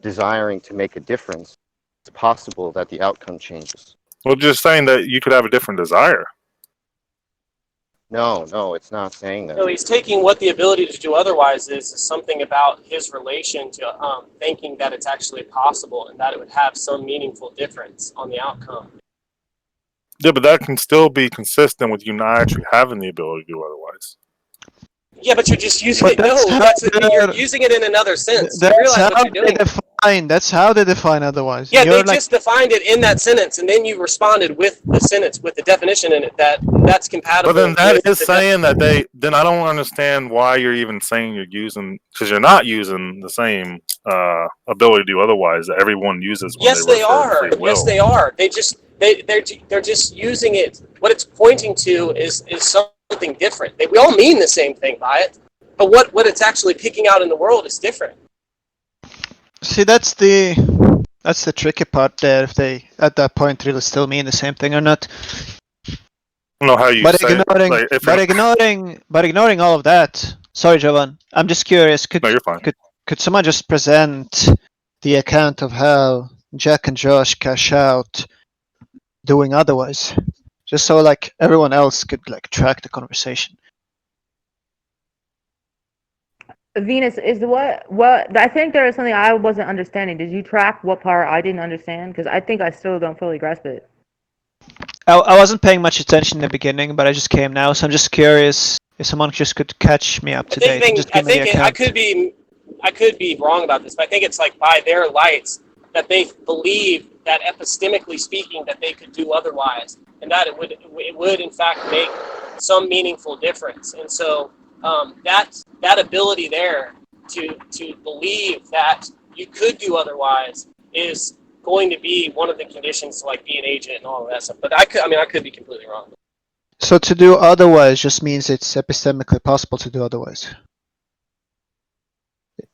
desiring to make a difference, it's possible that the outcome changes. Well, just saying that you could have a different desire. No, it's not saying that. No, he's taking what the ability to do otherwise is something about his relation to thinking that it's actually possible and that it would have some meaningful difference on the outcome. Yeah, but that can still be consistent with you not actually having the ability to do otherwise. Yeah, but you're just using But it. No, you're using it in another sense. You That's realize how what you're they doing. define. That's how they define otherwise. Yeah, You're they like, just defined it in that sentence, and then you responded with the sentence, with the definition in it, that's compatible. But then that with is the saying that then I don't understand why you're even saying you're using, because you're not using the same ability to do otherwise that everyone uses when Yes, they they refer to are. free will. Yes, they are. They're just using it. What it's pointing to is something different. We all mean the same thing by it, but what it's actually picking out in the world is different. see, that's the tricky part there. If they at that point really still mean the same thing or not. I don't know how you But say ignoring, it. Like, but ignoring all of that. Sorry, Jovan. I'm just curious. No, you're fine. Could someone just present the account of how Jack and Josh cash out doing otherwise, just so like everyone else could like track the conversation? Venus is what I think there is something I wasn't understanding. Did you track what part I didn't understand? Because I think I still don't fully grasp it. I wasn't paying much attention in the beginning, but I just came now, so I'm just curious if someone just could catch me up to date. And just give me the account. I could be wrong about this, but I think it's like by their lights that they believe that epistemically speaking that they could do otherwise, and that it would in fact make some meaningful difference. And so that ability there to believe that you could do otherwise is going to be one of the conditions to like be an agent and all of that stuff. But I could be completely wrong. So to do otherwise just means it's epistemically possible to do otherwise.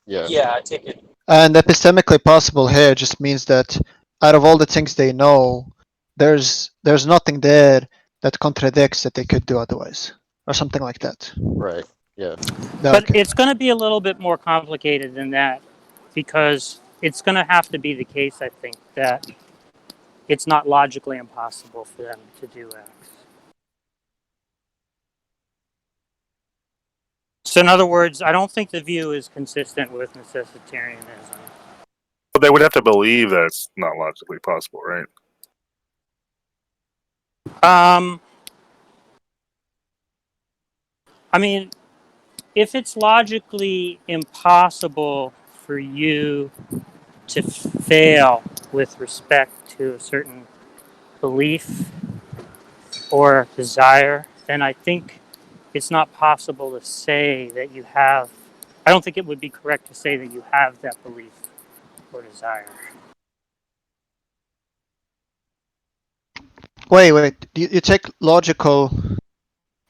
Yeah, I take it. And epistemically possible here just means that out of all the things they know, there's nothing there that contradicts that they could do otherwise, or something like that. Right. Yeah. But it's going to be a little bit more complicated than that, because it's going to have to be the case, I think, that it's not logically impossible for them to do X. So in other words, I don't think the view is consistent with necessitarianism. But they would have to believe that it's not logically possible, right? I mean, if it's logically impossible for you to fail with respect to a certain belief or desire, then I think it's not possible to say that you have. I don't think it would be correct to say that you have that belief or desire. Wait. You take logical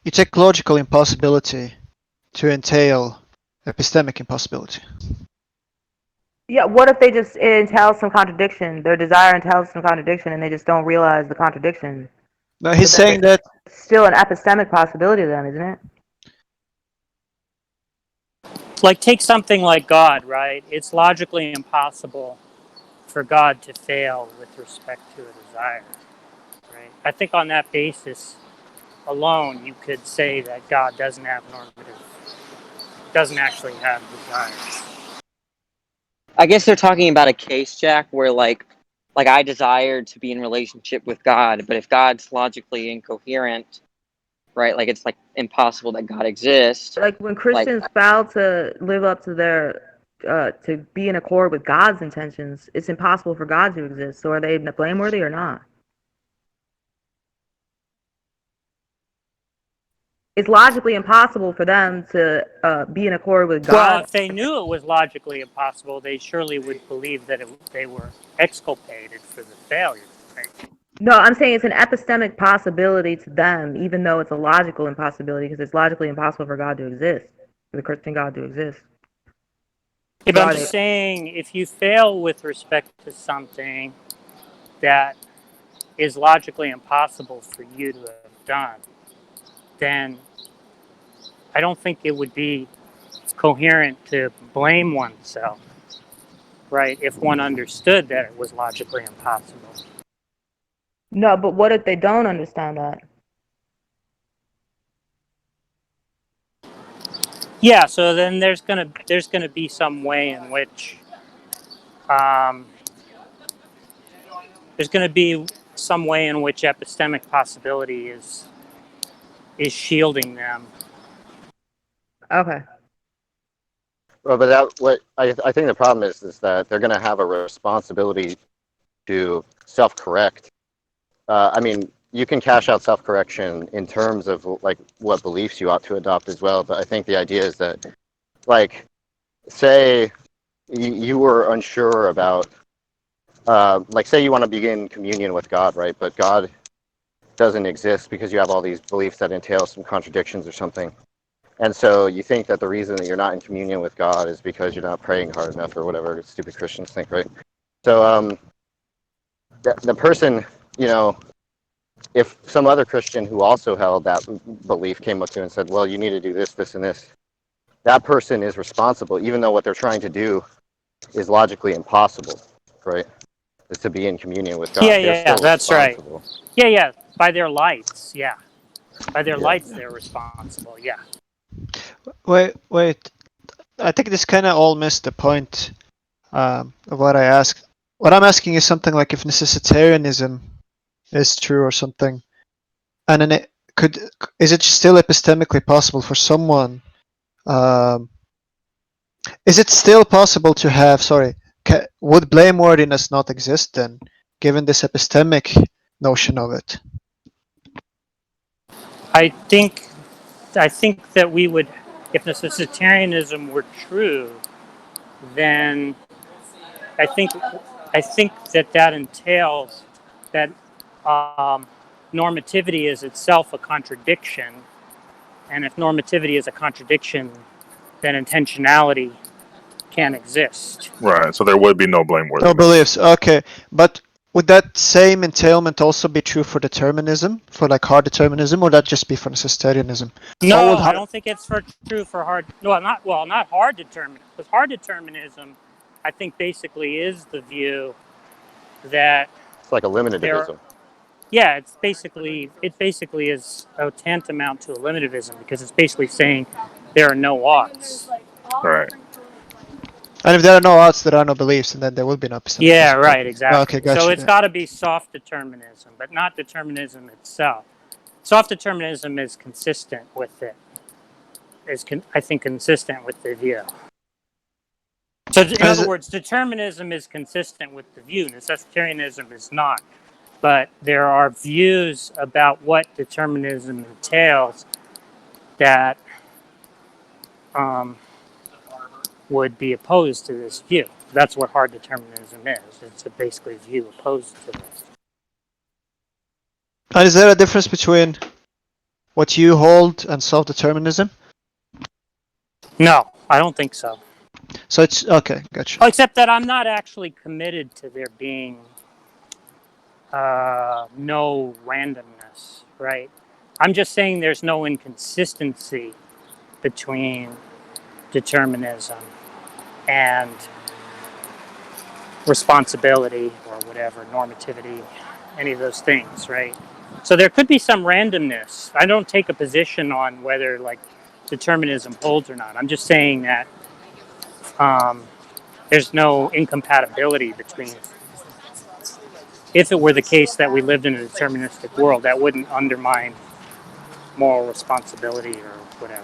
impossibility to entail epistemic impossibility. Yeah, what if it entails some contradiction? Their desire entails some contradiction, and they just don't realize the contradiction. No, he's saying that it's still an epistemic possibility to them, isn't it? Like, take something like God, right? It's logically impossible for God to fail with respect to a desire, right? I think on that basis alone, you could say that God doesn't have doesn't actually have desires. I guess they're talking about a case, Jack, where like I desired to be in relationship with God, but if God's logically incoherent, right? Like it's like impossible that God exists. Like when Christians fail to live up to their to be in accord with God's intentions, it's impossible for God to exist. So are they blameworthy or not? It's logically impossible for them to be in accord with God. Well, if they knew it was logically impossible, they surely would believe that they were exculpated for the failure, right? No, I'm saying it's an epistemic possibility to them, even though it's a logical impossibility, because it's logically impossible for God to exist, for the Christian God to exist. Yeah, but I'm just saying, if you fail with respect to something that is logically impossible for you to have done, then I don't think it would be coherent to blame oneself, right, if one understood that it was logically impossible. No, but what if they don't understand that? Yeah, so then there's gonna be some way in which there's gonna be some way in which epistemic possibility is shielding them. Okay. Well, but that what I think the problem is that they're going to have a responsibility to self-correct. I mean, you can cash out self-correction in terms of like what beliefs you ought to adopt as well. But I think the idea is that, like, say you were unsure about, like, say you want to begin communion with God, right? But God doesn't exist because you have all these beliefs that entail some contradictions or something. And so you think that the reason that you're not in communion with God is because you're not praying hard enough or whatever stupid Christians think, right? So the person, you know, if some other Christian who also held that belief came up to you and said, well, you need to do this, this, and this, that person is responsible, even though what they're trying to do is logically impossible, right? Is to be in communion with God. Yeah, They're still that's right. responsible. Yeah, by their lights, yeah. By their Yeah. lights, they're responsible, yeah. Wait. I think this kind of all missed the point of what I asked. What I'm asking is something like if necessitarianism is true or something, and then is it still epistemically possible for someone? Is it still possible to have? Would blameworthiness not exist then, given this epistemic notion of it? I think that we would, if necessitarianism were true, then I think that entails that normativity is itself a contradiction, and if normativity is a contradiction, then intentionality can't exist. Right. So there would be no No blameworthiness. beliefs. Okay, but would that same entailment also be true for determinism, for like hard determinism, or would that just be for necessitarianism? No, I don't think it's true for hard. No, not hard determinism. Because hard determinism, I think, basically is the view that It's like eliminativism. yeah, it basically is a tantamount to eliminativism because it's basically saying there are no oughts. Right. And if there are no oughts, there are no beliefs, and then there will be no epistemic. Yeah, right, exactly. Okay, gotcha. So it's got to be soft determinism, but not determinism itself. Soft determinism is consistent with it. I think consistent with the view. So in other words, determinism is consistent with the view. Necessitarianism is not. But there are views about what determinism entails that would be opposed to this view. That's what hard determinism is. It's basically a view opposed to this. And is there a difference between what you hold and self-determinism? No, I don't think so. So it's okay, gotcha. Except that I'm not actually committed to there being no randomness, right? I'm just saying there's no inconsistency between determinism and responsibility or whatever, normativity, any of those things, right? So there could be some randomness. I don't take a position on whether like determinism holds or not. I'm just saying that there's no incompatibility between. If it were the case that we lived in a deterministic world, that wouldn't undermine moral responsibility or whatever.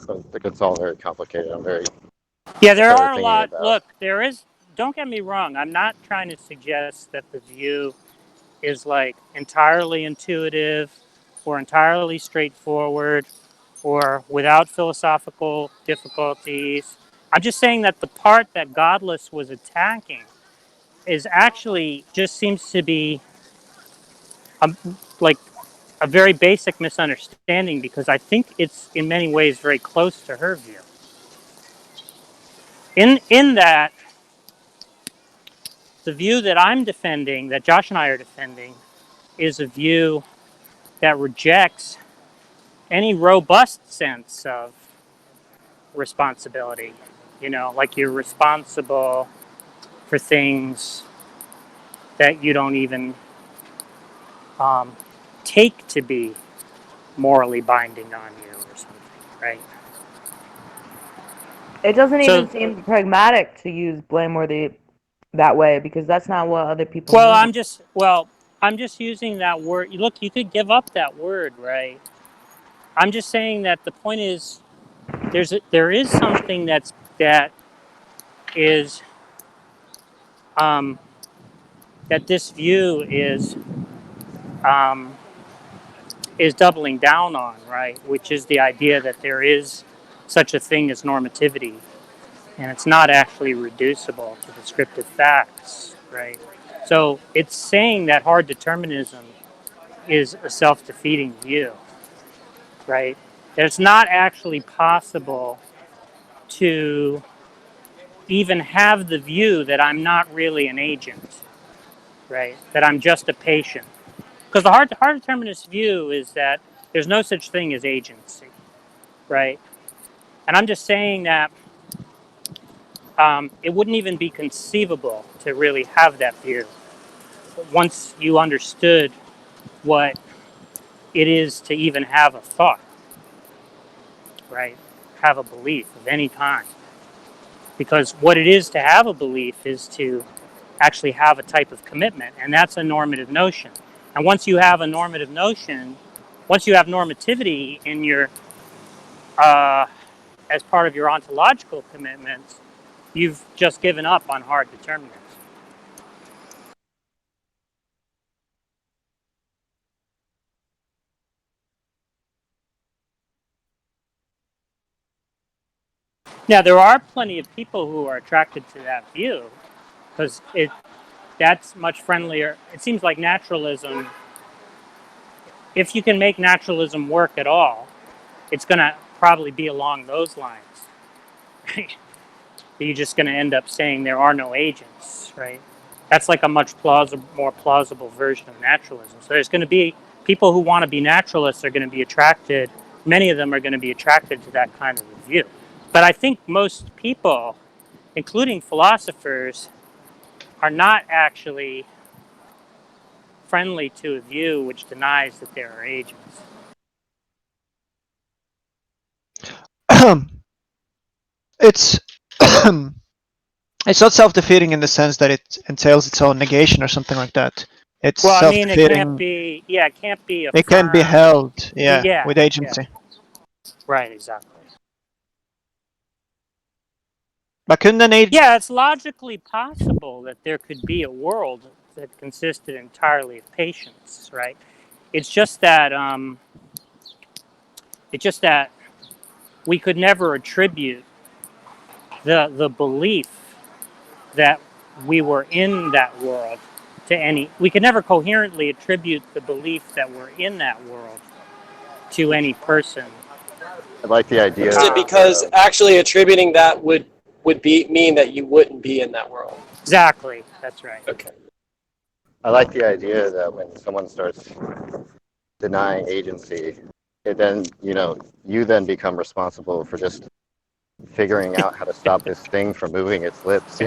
So I think it's all very complicated. I'm very There are a lot. Look, there is. Don't get me wrong. I'm not trying to suggest that the view is like entirely intuitive or entirely straightforward or without philosophical difficulties. I'm just saying that the part that Godless was attacking is actually just seems to be like a very basic misunderstanding, because I think it's in many ways very close to her view. In that, the view that I'm defending, that Josh and I are defending, is a view that rejects any robust sense of responsibility. You know, like you're responsible for things that you don't even take to be morally binding on you or something, right? It doesn't So, even seem pragmatic to use blameworthy that way, because that's not what other people well, mean. I'm just using that word. Look, you could give up that word, right? I'm just saying that the point is, there is something that is that this view is doubling down on, right? Which is the idea that there is such a thing as normativity, and it's not actually reducible to descriptive facts, right? So it's saying that hard determinism is a self-defeating view, right? That it's not actually possible to even have the view that I'm not really an agent, right? That I'm just a patient. Because the hard determinist view is that there's no such thing as agency, right? And I'm just saying that it wouldn't even be conceivable to really have that view once you understood what it is to even have a thought, right? Have a belief of any kind. Because what it is to have a belief is to actually have a type of commitment, and that's a normative notion. And once you have a normative notion, once you have normativity in your as part of your ontological commitments, you've just given up on hard determinism. Now, there are plenty of people who are attracted to that view because that's much friendlier. It seems like naturalism, if you can make naturalism work at all, it's going to probably be along those lines. Right? You're just going to end up saying there are no agents, right? That's like a much more plausible version of naturalism. So there's going to be people who want to be naturalists are going to be attracted. Many of them are going to be attracted to that kind of a view. But I think most people, including philosophers, are not actually friendly to a view which denies that there are agents. It's it's not self-defeating in the sense that it entails its own negation or something like that. It's Well, I mean, it self-defeating. can't be. Yeah, it can't be affirmed. It can be held, yeah, Yeah, with agency. yeah. Right, exactly. But couldn't an agent? Yeah, it's logically possible that there could be a world that consisted entirely of patients, right? It's just that we could never attribute the belief that we were in that world to any. We could never coherently attribute the belief that we're in that world to any person. I like the idea. Is it because actually attributing that would mean that you wouldn't be in that world? Exactly. That's right. Okay. I like the idea that when someone starts denying agency, it then, you then become responsible for just figuring out how to stop this thing from moving its lips.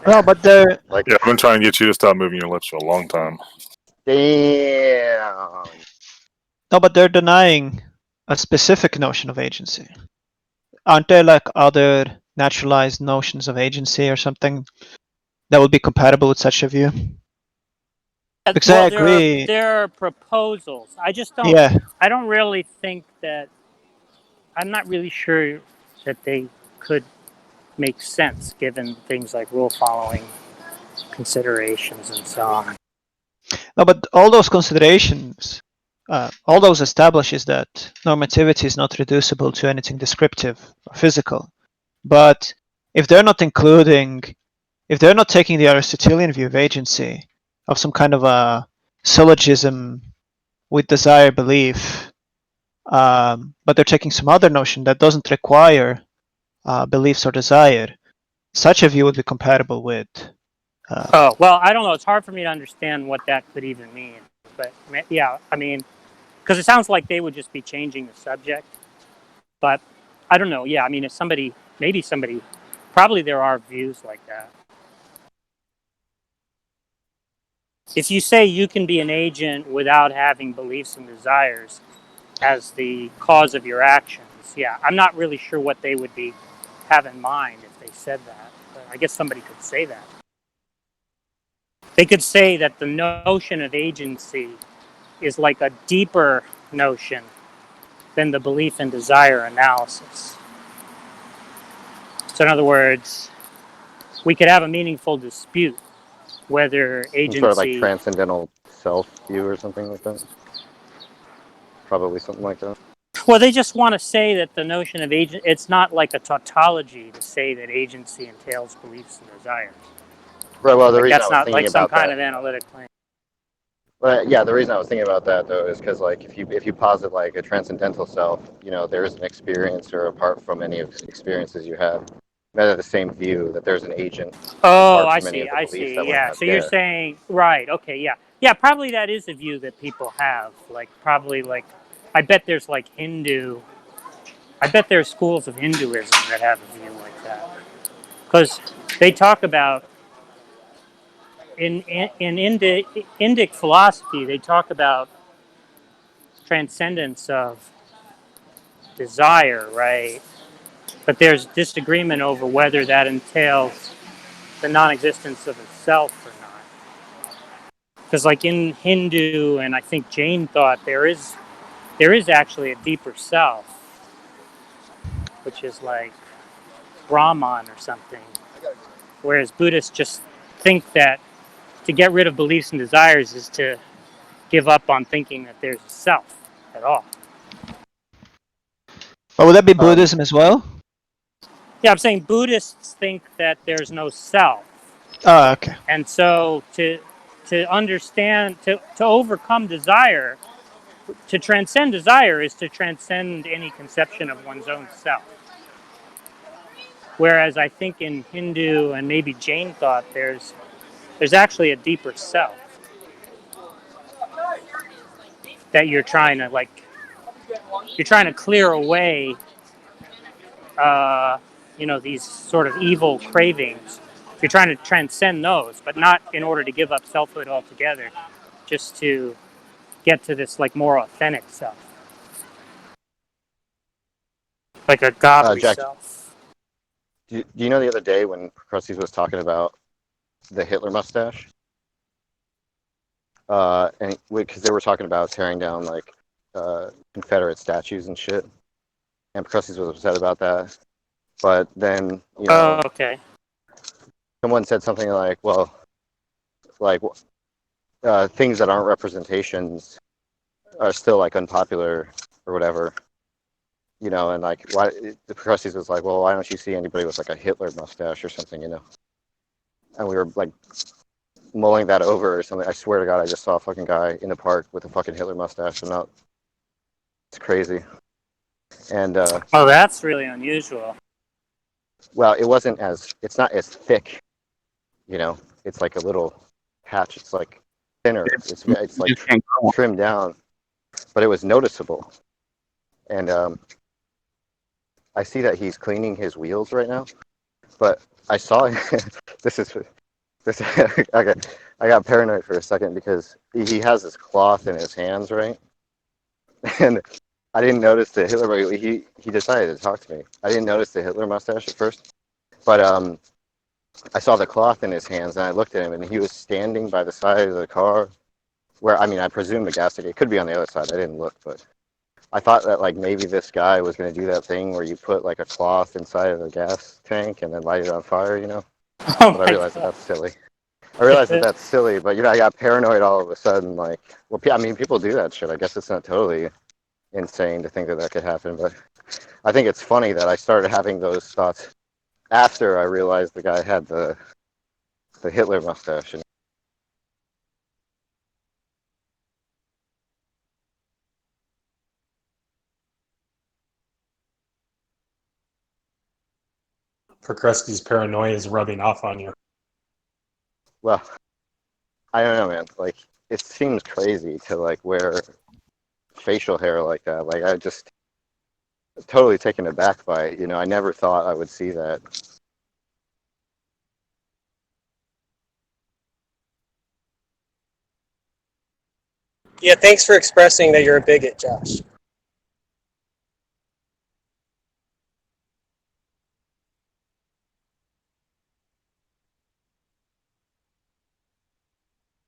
No, but they're like, Yeah, I've been trying to get you to stop moving your lips for a long time. damn. no, but they're denying a specific notion of agency. Aren't there like other naturalized notions of agency or something that would be compatible with such a view? Because I agree. There are proposals. I just don't. Yeah. I don't really think that. I'm not really sure that they could make sense given things like rule following considerations and so on. No, but all those considerations, all those establishes that normativity is not reducible to anything descriptive or physical. But if they're not taking the Aristotelian view of agency, of some kind of a syllogism with desire belief, but they're taking some other notion that doesn't require beliefs or desire, such a view would be compatible with. Oh, well, I don't know. It's hard for me to understand what that could even mean. But yeah, I mean, because it sounds like they would just be changing the subject. But I don't know. Yeah, I mean, if somebody, maybe somebody, probably there are views like that. If you say you can be an agent without having beliefs and desires as the cause of your actions, yeah, I'm not really sure what they would have in mind if they said that. But I guess somebody could say that. They could say that the notion of agency is like a deeper notion than the belief and desire analysis. So, in other words, we could have a meaningful dispute whether Some sort of like agency. transcendental self view or something like that. Probably something like that. Well, they just want to say that the notion of agent, it's not like a tautology to say that agency entails beliefs and desires. Right. Well, the Like reason I that's was not thinking like some about kind that. of analytic claim. But yeah, the reason I was thinking about that though is because like if you posit like a transcendental self, there is an experiencer apart from any of the experiences you have. That have the same view that there's an agent Oh, apart I from any see. of the I beliefs see. that we Yeah. have. So you're Yeah. saying, right? Okay. Yeah. Yeah. Probably that is a view that people have. Like, probably like, I bet there's like Hindu. I bet there's schools of Hinduism that have a view like that, because they talk about in Indic philosophy, they talk about transcendence of desire, right? But there's disagreement over whether that entails the non-existence of a self or not. Because, like in Hindu and I think Jain thought, there is actually a deeper self, which is like Brahman or something. Whereas Buddhists just think that to get rid of beliefs and desires is to give up on thinking that there's a self at all. But would that be Buddhism as well? Yeah, I'm saying Buddhists think that there's no self. Oh, okay. And so to understand, to overcome desire, to transcend desire is to transcend any conception of one's own self. Whereas I think in Hindu and maybe Jain thought there's actually a deeper self that you're trying to clear away these sort of evil cravings. You're trying to transcend those, but not in order to give up selfhood altogether, just to get to this like more authentic self, like a godly Jack, self. do you know the other day when Krusty's was talking about the Hitler mustache? And because they were talking about tearing down like Confederate statues and shit, and Krusty's was upset about that. But then Oh, okay. someone said something like, "Well, like things that aren't representations are still like unpopular or whatever." And like, why the Krusty's was like, "Well, why don't you see anybody with like a Hitler mustache or something?" And we were like mulling that over or something. I swear to God, I just saw a fucking guy in the park with a fucking Hitler mustache. It's crazy. And oh, that's really unusual. well, it's not as thick, It's like a little patch. It's like thinner. It's like trimmed down, but it was noticeable. And I see that he's cleaning his wheels right now, but I saw this. Okay. I got paranoid for a second because he has this cloth in his hands, right? And I didn't notice the Hitler. He decided to talk to me. I didn't notice the Hitler mustache at first, but I saw the cloth in his hands, and I looked at him, and he was standing by the side of the car, where I presume the gas tank. It could be on the other side. I didn't look, but I thought that like maybe this guy was going to do that thing where you put like a cloth inside of the gas tank and then light it on fire, Oh But I realized that that's silly. But I got paranoid all of a sudden. Like, well, people do that shit. I guess it's not totally insane to think that that could happen, but I think it's funny that I started having those thoughts after I realized the guy had the Hitler mustache. Progressive's paranoia is rubbing off on you. Well, I don't know, man. Like, it seems crazy to like wear facial hair like that. Like, I just totally taken aback by it. You know, I never thought I would see that. Yeah, thanks for expressing that you're a bigot, Josh.